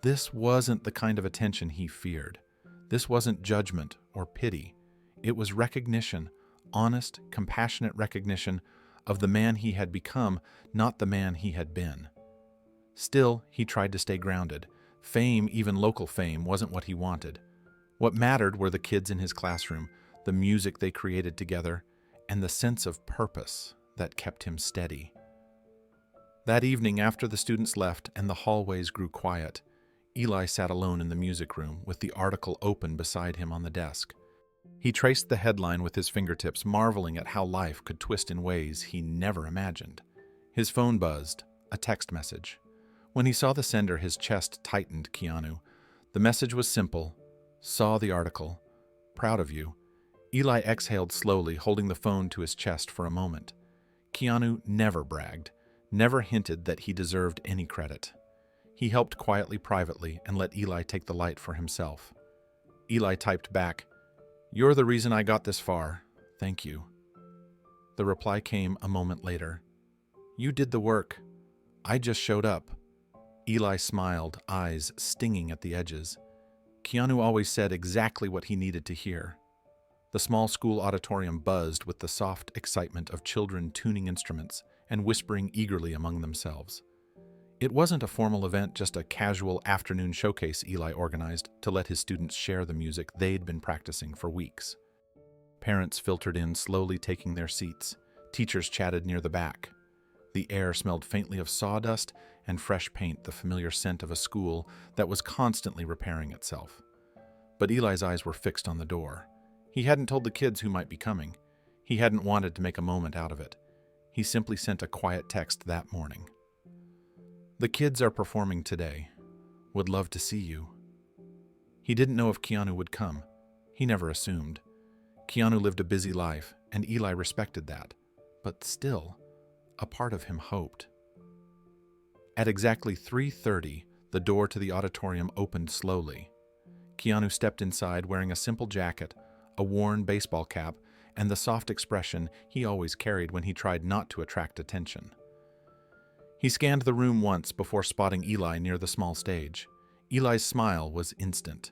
This wasn't the kind of attention he feared. This wasn't judgment or pity. It was recognition, honest, compassionate recognition of the man he had become, not the man he had been. Still, he tried to stay grounded. Fame, even local fame, wasn't what he wanted. What mattered were the kids in his classroom, the music they created together, and the sense of purpose that kept him steady. That evening, after the students left and the hallways grew quiet, Eli sat alone in the music room with the article open beside him on the desk. He traced the headline with his fingertips, marveling at how life could twist in ways he never imagined. His phone buzzed, a text message. When he saw the sender, his chest tightened. Keanu. The message was simple. Saw the article. Proud of you. Eli exhaled slowly, holding the phone to his chest for a moment. Keanu never bragged, never hinted that he deserved any credit. He helped quietly, privately, and let Eli take the light for himself. Eli typed back, "You're the reason I got this far. Thank you." The reply came a moment later. "You did the work. I just showed up." Eli smiled, eyes stinging at the edges. Keanu always said exactly what he needed to hear. The small school auditorium buzzed with the soft excitement of children tuning instruments and whispering eagerly among themselves. It wasn't a formal event, just a casual afternoon showcase Eli organized to let his students share the music they'd been practicing for weeks. Parents filtered in, slowly taking their seats. Teachers chatted near the back. The air smelled faintly of sawdust and fresh paint, the familiar scent of a school that was constantly repairing itself. But Eli's eyes were fixed on the door. He hadn't told the kids who might be coming. He hadn't wanted to make a moment out of it. He simply sent a quiet text that morning. "The kids are performing today. Would love to see you." He didn't know if Keanu would come. He never assumed. Keanu lived a busy life, and Eli respected that. But still, a part of him hoped. At exactly 3:30, the door to the auditorium opened slowly. Keanu stepped inside wearing a simple jacket, a worn baseball cap, and the soft expression he always carried when he tried not to attract attention. He scanned the room once before spotting Eli near the small stage. Eli's smile was instant.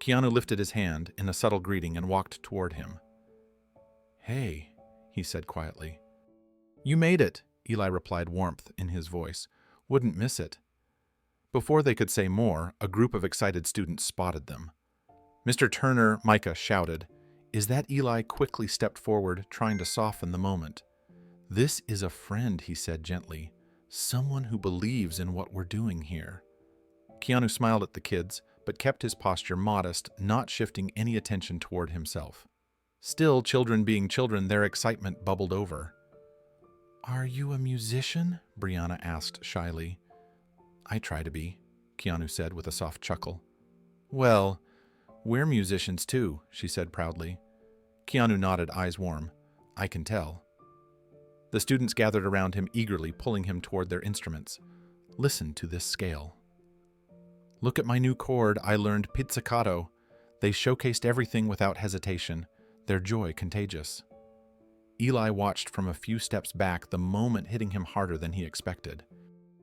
Keanu lifted his hand in a subtle greeting and walked toward him. "Hey," he said quietly. "You made it," Eli replied, warmth in his voice. "Wouldn't miss it." Before they could say more, a group of excited students spotted them. "Mr. Turner," Micah shouted. "Is that Eli?" Quickly stepped forward, trying to soften the moment. "This is a friend," he said gently. "Someone who believes in what we're doing here." Keanu smiled at the kids, but kept his posture modest, not shifting any attention toward himself. Still, children being children, their excitement bubbled over. "Are you a musician?" Brianna asked shyly. "I try to be," Keanu said with a soft chuckle. "Well, we're musicians too," she said proudly. Keanu nodded, eyes warm. "I can tell." The students gathered around him eagerly, pulling him toward their instruments. "Listen to this scale." "Look at my new chord. I learned pizzicato." They showcased everything without hesitation, their joy contagious. Eli watched from a few steps back, the moment hitting him harder than he expected.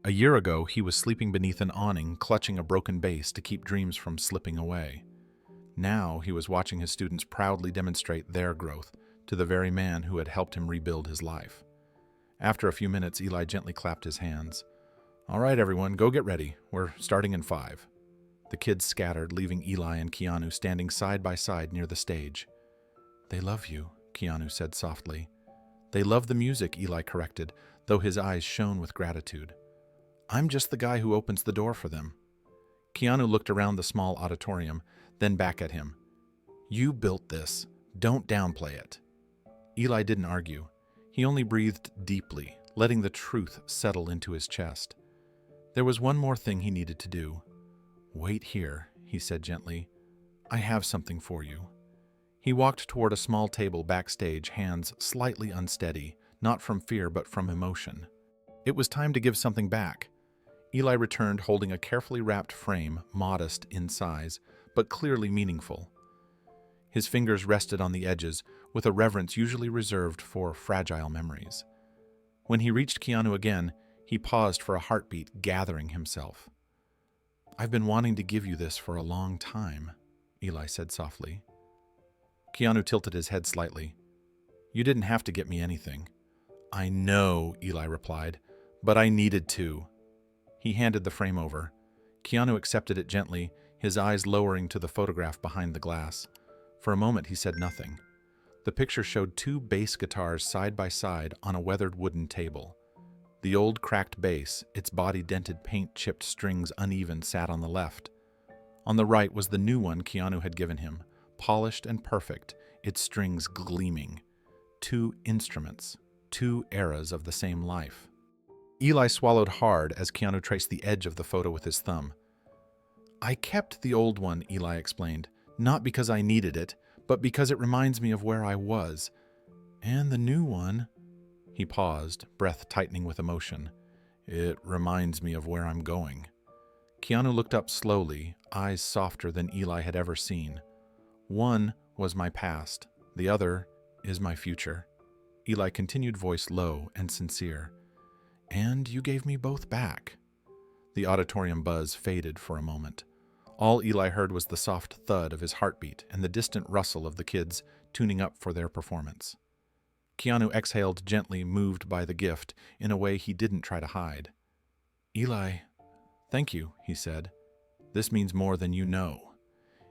A year ago, he was sleeping beneath an awning, clutching a broken bass to keep dreams from slipping away. Now he was watching his students proudly demonstrate their growth to the very man who had helped him rebuild his life. After a few minutes, Eli gently clapped his hands. "All right, everyone, go get ready. We're starting in 5. The kids scattered, leaving Eli and Keanu standing side by side near the stage. "They love you," Keanu said softly. "They love the music," Eli corrected, though his eyes shone with gratitude. "I'm just the guy who opens the door for them." Keanu looked around the small auditorium, then back at him. "You built this. Don't downplay it." Eli didn't argue. He only breathed deeply, letting the truth settle into his chest. There was one more thing he needed to do. "Wait here," he said gently. "I have something for you." He walked toward a small table backstage, hands slightly unsteady, not from fear but from emotion. It was time to give something back. Eli returned holding a carefully wrapped frame, modest in size, but clearly meaningful. His fingers rested on the edges with a reverence usually reserved for fragile memories. When he reached Keanu again, he paused for a heartbeat, gathering himself. "I've been wanting to give you this for a long time," Eli said softly. Keanu tilted his head slightly. "You didn't have to get me anything." "I know," Eli replied, "but I needed to." He handed the frame over. Keanu accepted it gently, his eyes lowering to the photograph behind the glass. For a moment he said nothing. The picture showed 2 bass guitars side by side on a weathered wooden table. The old cracked bass, its body dented, paint-chipped strings uneven, sat on the left. On the right was the new one Keanu had given him, polished and perfect, its strings gleaming. 2 instruments, 2 eras of the same life. Eli swallowed hard as Keanu traced the edge of the photo with his thumb. "I kept the old one," Eli explained, "not because I needed it, but because it reminds me of where I was. And the new one," he paused, breath tightening with emotion, "it reminds me of where I'm going." Keanu looked up slowly, eyes softer than Eli had ever seen. "One was my past, the other is my future." Eli continued, voice low and sincere. "And you gave me both back." The auditorium buzz faded for a moment. All Eli heard was the soft thud of his heartbeat and the distant rustle of the kids tuning up for their performance. Keanu exhaled gently, moved by the gift in a way he didn't try to hide. "Eli, thank you," he said. "This means more than you know."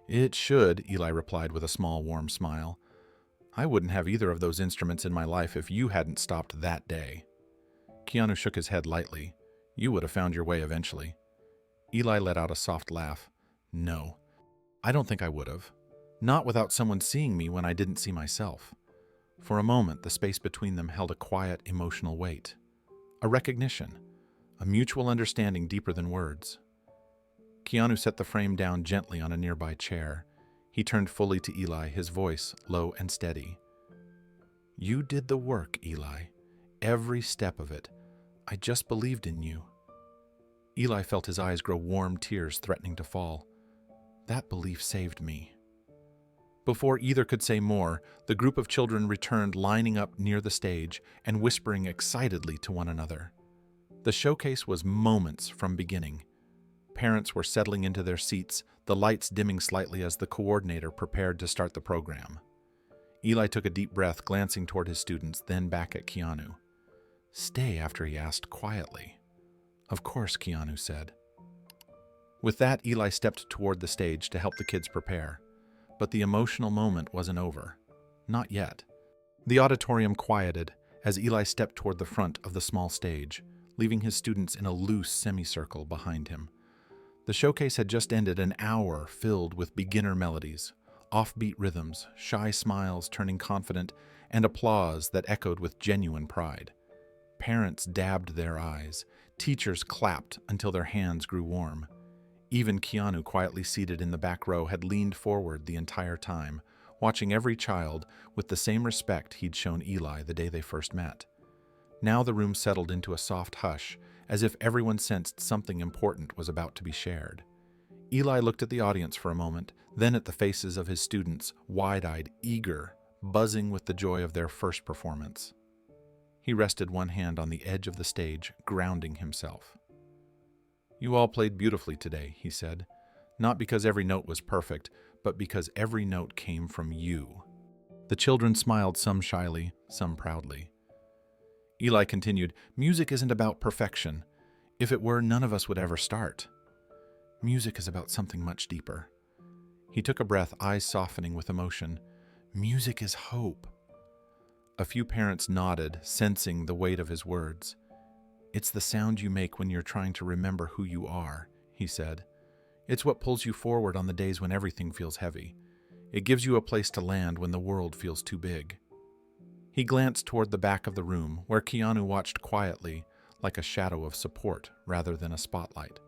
"It should," Eli replied with a small, warm smile. "I wouldn't have either of those instruments in my life if you hadn't stopped that day." Keanu shook his head lightly. "You would have found your way eventually." Eli let out a soft laugh. "No, I don't think I would have. Not without someone seeing me when I didn't see myself." For a moment, the space between them held a quiet, emotional weight. A recognition, a mutual understanding deeper than words. Keanu set the frame down gently on a nearby chair. He turned fully to Eli, his voice low and steady. "You did the work, Eli. Every step of it. I just believed in you." Eli felt his eyes grow warm, tears threatening to fall. "That belief saved me." Before either could say more, the group of children returned, lining up near the stage and whispering excitedly to one another. The showcase was moments from beginning. Parents were settling into their seats, the lights dimming slightly as the coordinator prepared to start the program. Eli took a deep breath, glancing toward his students, then back at Keanu. "Stay," after he asked quietly. "Of course," Keanu said. With that, Eli stepped toward the stage to help the kids prepare. But the emotional moment wasn't over. Not yet. The auditorium quieted as Eli stepped toward the front of the small stage, leaving his students in a loose semicircle behind him. The showcase had just ended, an hour filled with beginner melodies, offbeat rhythms, shy smiles turning confident, and applause that echoed with genuine pride. Parents dabbed their eyes. Teachers clapped until their hands grew warm. Even Keanu, quietly seated in the back row, had leaned forward the entire time, watching every child with the same respect he'd shown Eli the day they first met. Now the room settled into a soft hush, as if everyone sensed something important was about to be shared. Eli looked at the audience for a moment, then at the faces of his students, wide-eyed, eager, buzzing with the joy of their first performance. He rested one hand on the edge of the stage, grounding himself. "You all played beautifully today," he said, "not because every note was perfect, but because every note came from you." The children smiled, some shyly, some proudly. Eli continued, "Music isn't about perfection. If it were, none of us would ever start. Music is about something much deeper." He took a breath, eyes softening with emotion. "Music is hope." A few parents nodded, sensing the weight of his words. "It's the sound you make when you're trying to remember who you are," he said. "It's what pulls you forward on the days when everything feels heavy. It gives you a place to land when the world feels too big." He glanced toward the back of the room, where Keanu watched quietly, like a shadow of support rather than a spotlight.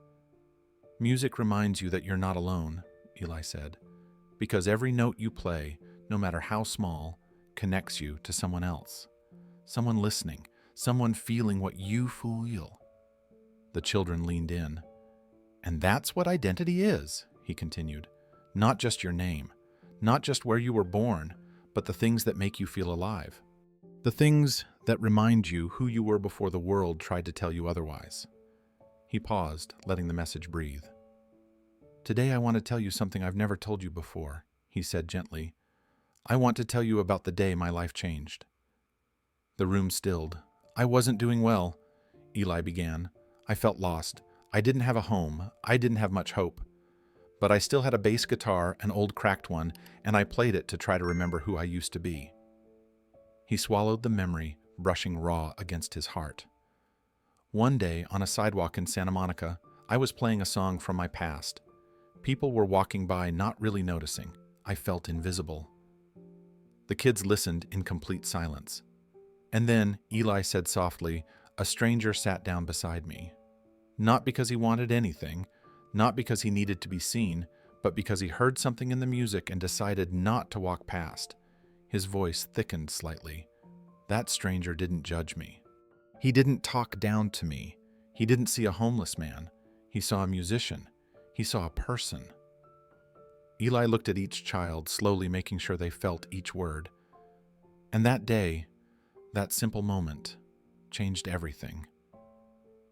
"Music reminds you that you're not alone," Eli said, "because every note you play, no matter how small, connects you to someone else. Someone listening, someone feeling what you feel." The children leaned in. "And that's what identity is," he continued. "Not just your name, not just where you were born, but the things that make you feel alive. The things that remind you who you were before the world tried to tell you otherwise." He paused, letting the message breathe. "Today I want to tell you something I've never told you before," he said gently. "I want to tell you about the day my life changed." The room stilled. "I wasn't doing well," Eli began. "I felt lost. I didn't have a home. I didn't have much hope. But I still had a bass guitar, an old cracked one, and I played it to try to remember who I used to be." He swallowed the memory, brushing raw against his heart. "One day, on a sidewalk in Santa Monica, I was playing a song from my past. People were walking by, not really noticing. I felt invisible." The kids listened in complete silence. And then, Eli said softly, "A stranger sat down beside me. Not because he wanted anything, not because he needed to be seen, but because he heard something in the music and decided not to walk past." His voice thickened slightly. "That stranger didn't judge me. He didn't talk down to me. He didn't see a homeless man. He saw a musician. He saw a person." Eli looked at each child, slowly making sure they felt each word. And that day, that simple moment, changed everything.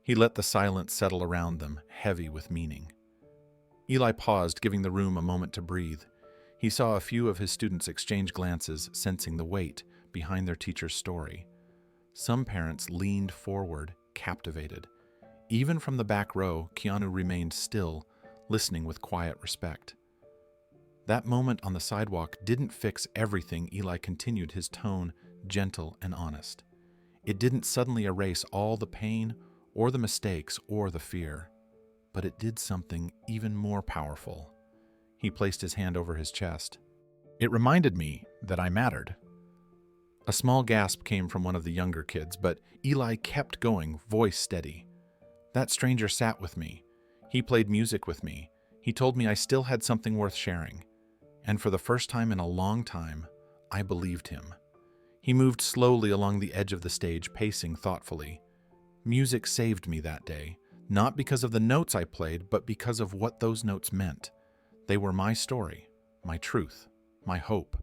He let the silence settle around them, heavy with meaning. Eli paused, giving the room a moment to breathe. He saw a few of his students exchange glances, sensing the weight behind their teacher's story. Some parents leaned forward, captivated. Even from the back row, Keanu remained still, listening with quiet respect. That moment on the sidewalk didn't fix everything. Eli continued, his tone gentle and honest. It didn't suddenly erase all the pain or the mistakes or the fear, but it did something even more powerful. He placed his hand over his chest. "It reminded me that I mattered." A small gasp came from one of the younger kids, but Eli kept going, voice steady. "That stranger sat with me. He played music with me. He told me I still had something worth sharing, and for the first time in a long time, I believed him. He moved slowly along the edge of the stage, pacing thoughtfully. Music saved me that day, not because of the notes I played, but because of what those notes meant. They were my story, my truth, my hope.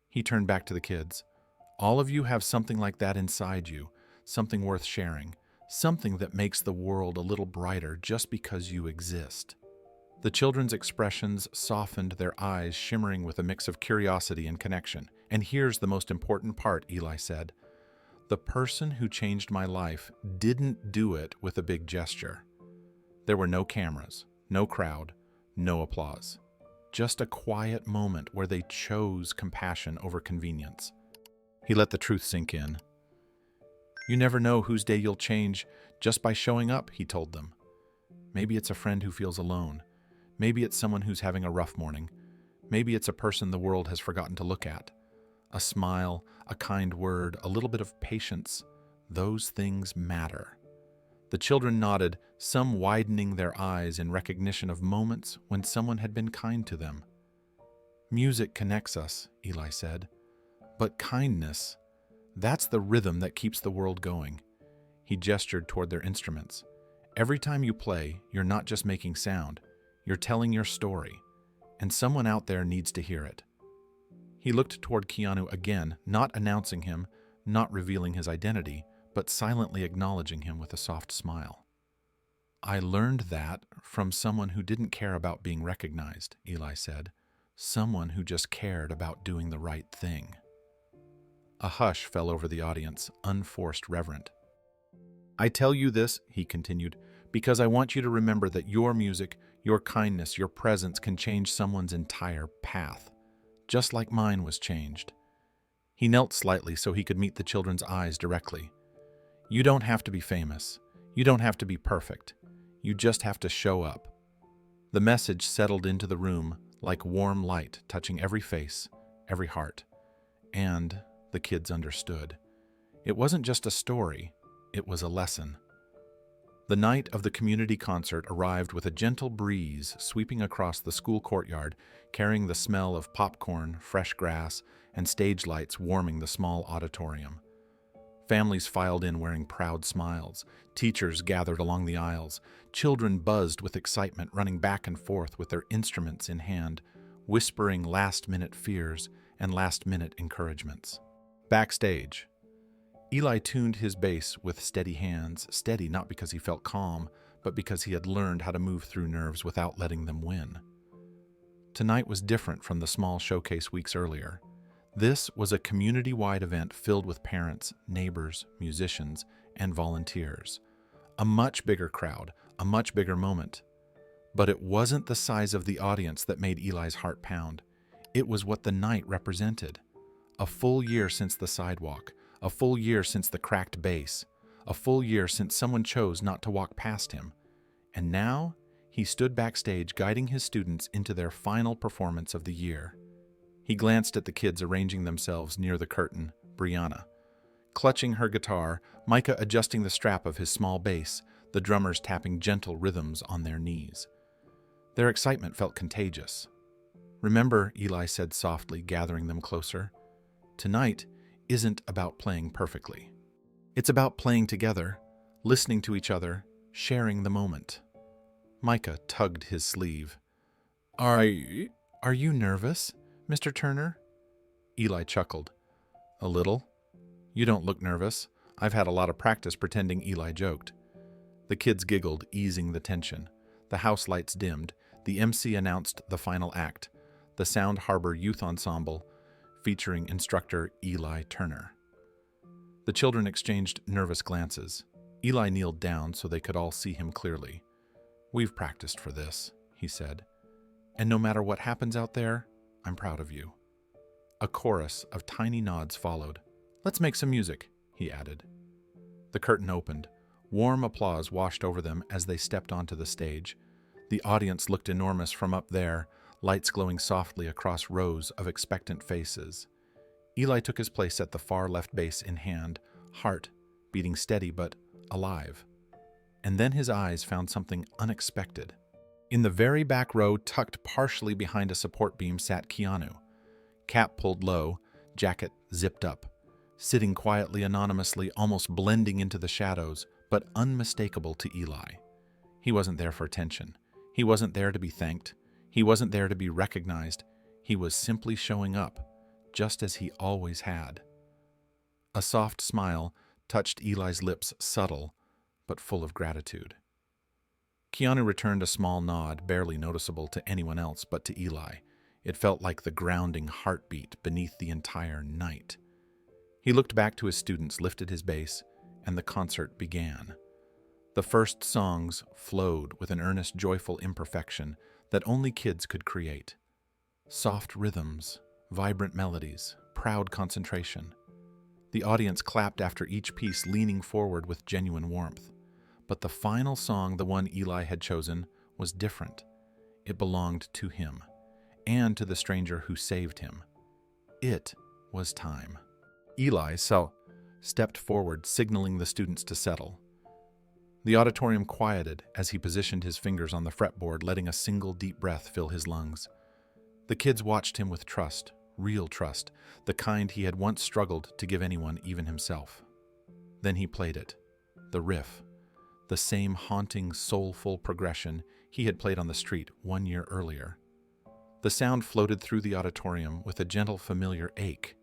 He turned back to the kids. All of you have something like that inside you, something worth sharing, something that makes the world a little brighter just because you exist. The children's expressions softened, their eyes shimmering with a mix of curiosity and connection. And here's the most important part, Eli said. The person who changed my life didn't do it with a big gesture. There were no cameras, no crowd, no applause. Just a quiet moment where they chose compassion over convenience. He let the truth sink in. You never know whose day you'll change just by showing up, he told them. Maybe it's a friend who feels alone. Maybe it's someone who's having a rough morning. Maybe it's a person the world has forgotten to look at. A smile, a kind word, a little bit of patience. Those things matter. The children nodded, some widening their eyes in recognition of moments when someone had been kind to them. Music connects us, Eli said. But kindness, that's the rhythm that keeps the world going. He gestured toward their instruments. Every time you play, you're not just making sound. You're telling your story, and someone out there needs to hear it. He looked toward Keanu again, not announcing him, not revealing his identity, but silently acknowledging him with a soft smile. I learned that from someone who didn't care about being recognized, Eli said. Someone who just cared about doing the right thing. A hush fell over the audience, unforced reverent. I tell you this, he continued, because I want you to remember that your music, your kindness, your presence can change someone's entire path, just like mine was changed. He knelt slightly so he could meet the children's eyes directly. You don't have to be famous. You don't have to be perfect. You just have to show up. The message settled into the room like warm light, touching every face, every heart. And the kids understood. It wasn't just a story, it was a lesson. The night of the community concert arrived with a gentle breeze sweeping across the school courtyard, carrying the smell of popcorn, fresh grass, and stage lights warming the small auditorium. Families filed in wearing proud smiles. Teachers gathered along the aisles. Children buzzed with excitement, running back and forth with their instruments in hand, whispering last-minute fears and last-minute encouragements. Backstage, Eli tuned his bass with steady hands, steady not because he felt calm, but because he had learned how to move through nerves without letting them win. Tonight was different from the small showcase weeks earlier. This was a community-wide event filled with parents, neighbors, musicians, and volunteers. A much bigger crowd, a much bigger moment. But it wasn't the size of the audience that made Eli's heart pound. It was what the night represented. A full year since the sidewalk, a full year since the cracked bass, a full year since someone chose not to walk past him. And now, he stood backstage guiding his students into their final performance of the year. He glanced at the kids arranging themselves near the curtain, Brianna clutching her guitar, Micah adjusting the strap of his small bass, the drummers tapping gentle rhythms on their knees. Their excitement felt contagious. Remember, Eli said softly, gathering them closer, tonight isn't about playing perfectly. It's about playing together, listening to each other, sharing the moment. Micah tugged his sleeve. Are you nervous, Mr. Turner? Eli chuckled. A little. You don't look nervous. I've had a lot of practice pretending, Eli joked. The kids giggled, easing the tension. The house lights dimmed. The MC announced the final act, the Sound Harbor Youth Ensemble, featuring instructor Eli Turner. The children exchanged nervous glances. Eli kneeled down so they could all see him clearly. We've practiced for this, he said. And no matter what happens out there, I'm proud of you. A chorus of tiny nods followed. Let's make some music, he added. The curtain opened. Warm applause washed over them as they stepped onto the stage. The audience looked enormous from up there, lights glowing softly across rows of expectant faces. Eli took his place at the far left bass in hand, heart beating steady but alive. And then his eyes found something unexpected. In the very back row, tucked partially behind a support beam, sat Keanu. Cap pulled low, jacket zipped up, sitting quietly, anonymously, almost blending into the shadows, but unmistakable to Eli. He wasn't there for attention. He wasn't there to be thanked. He wasn't there to be recognized. He was simply showing up, just as he always had. A soft smile touched Eli's lips, subtle, but full of gratitude. Keanu returned a small nod, barely noticeable to anyone else but to Eli. It felt like the grounding heartbeat beneath the entire night. He looked back to his students, lifted his bass, and the concert began. The first songs flowed with an earnest, joyful imperfection that only kids could create. Soft rhythms, vibrant melodies, proud concentration. The audience clapped after each piece, leaning forward with genuine warmth. But the final song, the one Eli had chosen, was different. It belonged to him, and to the stranger who saved him. It was time. Eli stepped forward, signaling the students to settle. The auditorium quieted as he positioned his fingers on the fretboard, letting a single deep breath fill his lungs. The kids watched him with trust, real trust, the kind he had once struggled to give anyone, even himself. Then he played it, the riff, the same haunting, soulful progression he had played on the street 1 year earlier. The sound floated through the auditorium with a gentle, familiar ache,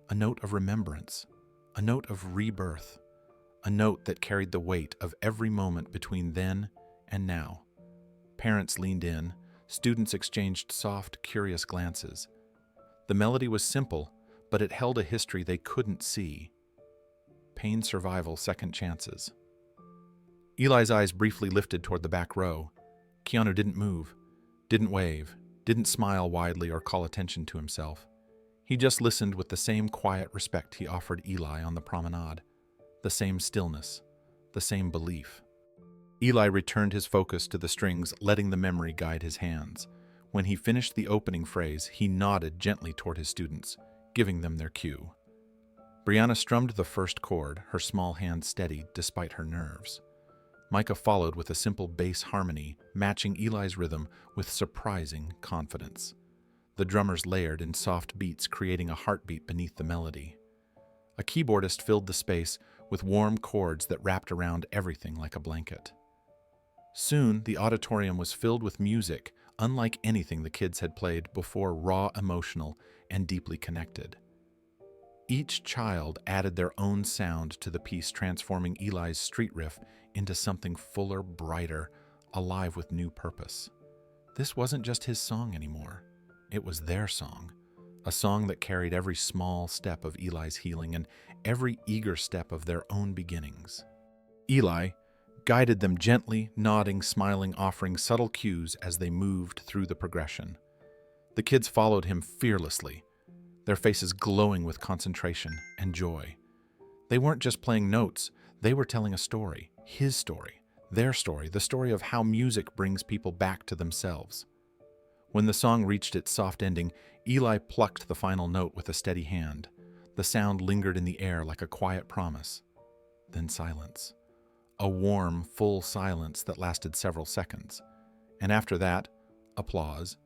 a note of remembrance, a note of rebirth, a note that carried the weight of every moment between then and now. Parents leaned in, students exchanged soft, curious glances. The melody was simple, but it held a history they couldn't see. Pain, survival, second chances. Eli's eyes briefly lifted toward the back row. Keanu didn't move, didn't wave, didn't smile widely or call attention to himself. He just listened with the same quiet respect he offered Eli on the promenade, the same stillness, the same belief. Eli returned his focus to the strings, letting the memory guide his hands. When he finished the opening phrase, he nodded gently toward his students, giving them their cue. Brianna strummed the first chord, her small hand steady despite her nerves. Micah followed with a simple bass harmony, matching Eli's rhythm with surprising confidence. The drummers layered in soft beats, creating a heartbeat beneath the melody. A keyboardist filled the space with warm chords that wrapped around everything like a blanket. Soon, the auditorium was filled with music, unlike anything the kids had played before, raw, emotional, and deeply connected. Each child added their own sound to the piece, transforming Eli's street riff into something fuller, brighter, alive with new purpose. This wasn't just his song anymore. It was their song, a song that carried every small step of Eli's healing and every eager step of their own beginnings. Eli guided them gently, nodding, smiling, offering subtle cues as they moved through the progression. The kids followed him fearlessly, their faces glowing with concentration and joy. They weren't just playing notes, they were telling a story, his story, their story, the story of how music brings people back to themselves. When the song reached its soft ending, Eli plucked the final note with a steady hand. The sound lingered in the air like a quiet promise. Then silence. A warm, full silence that lasted several seconds. And after that, applause.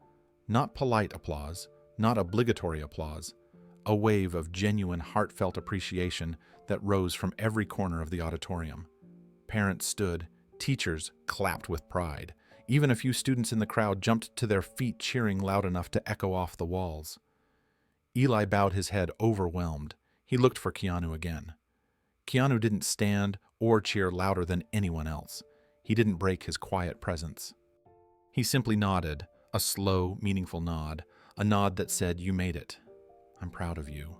Not polite applause, not obligatory applause. A wave of genuine, heartfelt appreciation that rose from every corner of the auditorium. Parents stood, teachers clapped with pride. Even a few students in the crowd jumped to their feet, cheering loud enough to echo off the walls. Eli bowed his head, overwhelmed. He looked for Keanu again. Keanu didn't stand or cheer louder than anyone else. He didn't break his quiet presence. He simply nodded, a slow, meaningful nod, a nod that said, "You made it. I'm proud of you."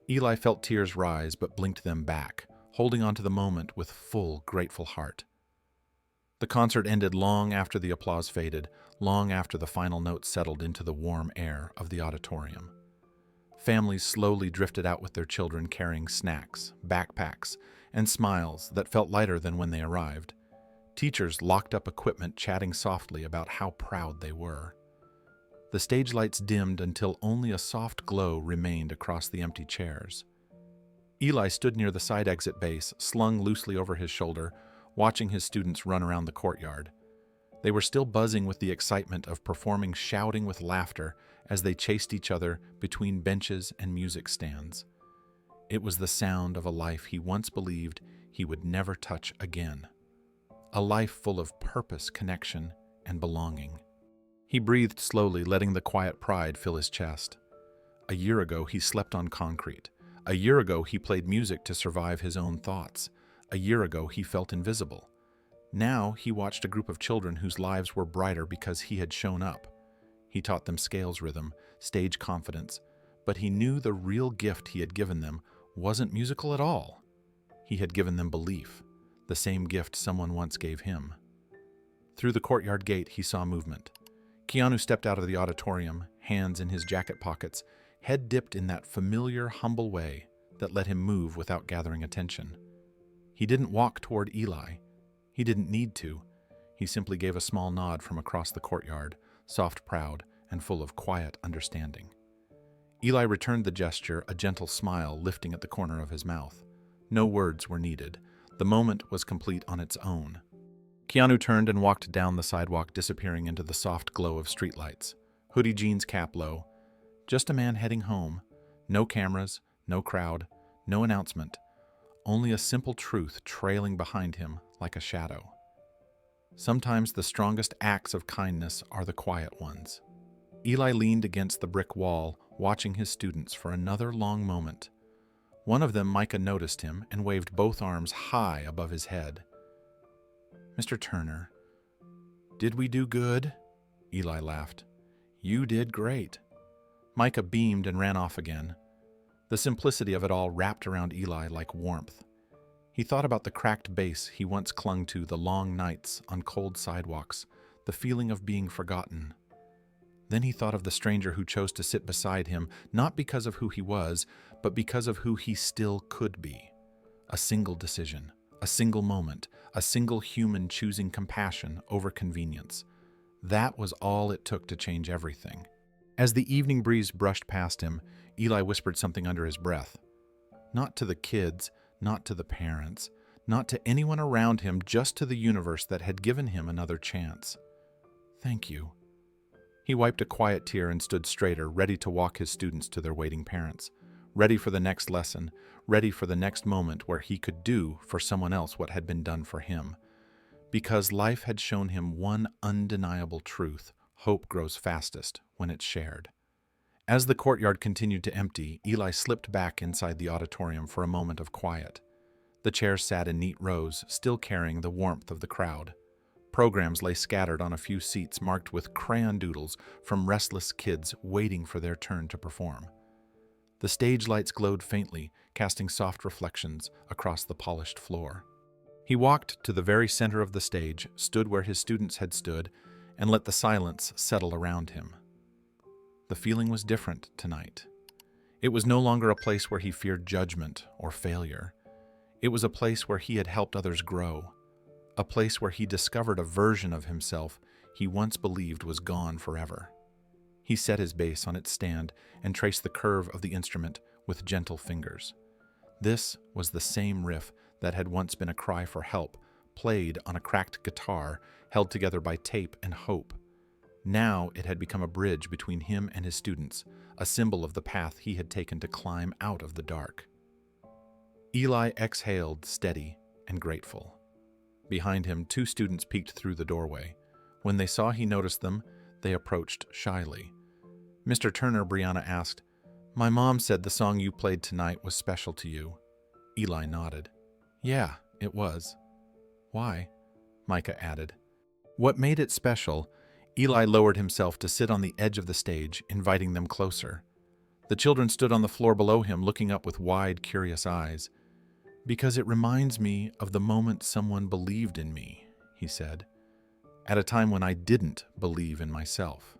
Eli felt tears rise but blinked them back, holding on to the moment with full, grateful heart. The concert ended long after the applause faded, long after the final note settled into the warm air of the auditorium. Families slowly drifted out with their children carrying snacks, backpacks, and smiles that felt lighter than when they arrived. Teachers locked up equipment, chatting softly about how proud they were. The stage lights dimmed until only a soft glow remained across the empty chairs. Eli stood near the side exit bass, slung loosely over his shoulder, watching his students run around the courtyard. They were still buzzing with the excitement of performing, shouting with laughter as they chased each other between benches and music stands. It was the sound of a life he once believed he would never touch again. A life full of purpose, connection, and belonging. He breathed slowly, letting the quiet pride fill his chest. A year ago, he slept on concrete. A year ago, he played music to survive his own thoughts. A year ago, he felt invisible. Now, he watched a group of children whose lives were brighter because he had shown up. He taught them scales rhythm, stage confidence, but he knew the real gift he had given them wasn't musical at all. He had given them belief, the same gift someone once gave him. Through the courtyard gate, he saw movement. Keanu stepped out of the auditorium, hands in his jacket pockets, head dipped in that familiar, humble way that let him move without gathering attention. He didn't walk toward Eli. He didn't need to. He simply gave a small nod from across the courtyard, soft, proud, and full of quiet understanding. Eli returned the gesture, a gentle smile lifting at the corner of his mouth. No words were needed. The moment was complete on its own. Keanu turned and walked down the sidewalk, disappearing into the soft glow of streetlights. Hoodie jeans, cap low. Just a man heading home. No cameras, no crowd, no announcement. Only a simple truth trailing behind him like a shadow. Sometimes the strongest acts of kindness are the quiet ones. Eli leaned against the brick wall, watching his students for another long moment. One of them, Micah, noticed him and waved both arms high above his head. "Mr. Turner, did we do good?" Eli laughed. "You did great." Micah beamed and ran off again. The simplicity of it all wrapped around Eli like warmth. He thought about the cracked bass he once clung to, the long nights on cold sidewalks, the feeling of being forgotten. Then he thought of the stranger who chose to sit beside him, not because of who he was, but because of who he still could be. A single decision, a single moment, a single human choosing compassion over convenience. That was all it took to change everything. As the evening breeze brushed past him, Eli whispered something under his breath. Not to the kids, not to the parents, not to anyone around him, just to the universe that had given him another chance. "Thank you." He wiped a quiet tear and stood straighter, ready to walk his students to their waiting parents, ready for the next lesson, ready for the next moment where he could do for someone else what had been done for him. Because life had shown him one undeniable truth: hope grows fastest when it's shared. As the courtyard continued to empty, Eli slipped back inside the auditorium for a moment of quiet. The chairs sat in neat rows, still carrying the warmth of the crowd. Programs lay scattered on a few seats marked with crayon doodles from restless kids waiting for their turn to perform. The stage lights glowed faintly, casting soft reflections across the polished floor. He walked to the very center of the stage, stood where his students had stood, and let the silence settle around him. The feeling was different tonight. It was no longer a place where he feared judgment or failure. It was a place where he had helped others grow. A place where he discovered a version of himself he once believed was gone forever. He set his bass on its stand and traced the curve of the instrument with gentle fingers. This was the same riff that had once been a cry for help, played on a cracked guitar held together by tape and hope. Now it had become a bridge between him and his students, a symbol of the path he had taken to climb out of the dark. Eli exhaled, steady and grateful. Behind him, two students peeked through the doorway. When they saw he noticed them, they approached shyly. "Mr. Turner," Brianna asked, "my mom said the song you played tonight was special to you." Eli nodded. "Yeah, it was." "Why?" Micah added. What made it special? Eli lowered himself to sit on the edge of the stage, inviting them closer. The children stood on the floor below him, looking up with wide, curious eyes. "Because it reminds me of the moment someone believed in me," he said, "at a time when I didn't believe in myself."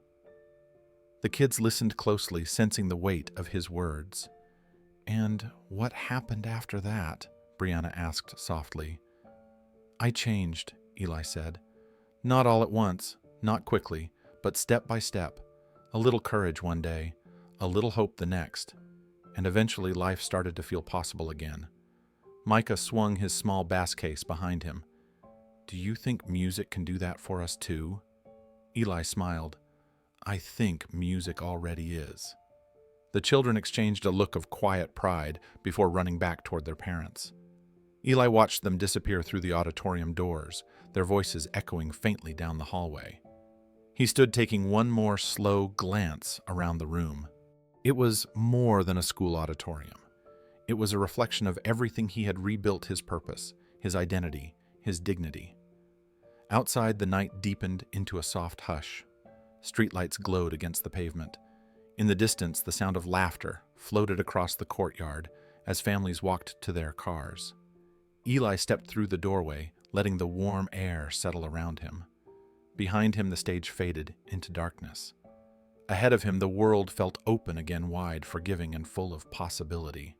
The kids listened closely, sensing the weight of his words. "And what happened after that?" Brianna asked softly. "I changed," Eli said. "Not all at once, not quickly, but step by step. A little courage one day, a little hope the next, and eventually life started to feel possible again." Micah swung his small bass case behind him. Do you think music can do that for us too? Eli smiled. I think music already is. The children exchanged a look of quiet pride before running back toward their parents. Eli watched them disappear through the auditorium doors, their voices echoing faintly down the hallway. He stood taking one more slow glance around the room. It was more than a school auditorium. It was a reflection of everything he had rebuilt: his purpose, his identity, his dignity. Outside, the night deepened into a soft hush. Streetlights glowed against the pavement. In the distance, the sound of laughter floated across the courtyard as families walked to their cars. Eli stepped through the doorway, letting the warm air settle around him. Behind him, the stage faded into darkness. Ahead of him, the world felt open again, wide, forgiving, and full of possibility.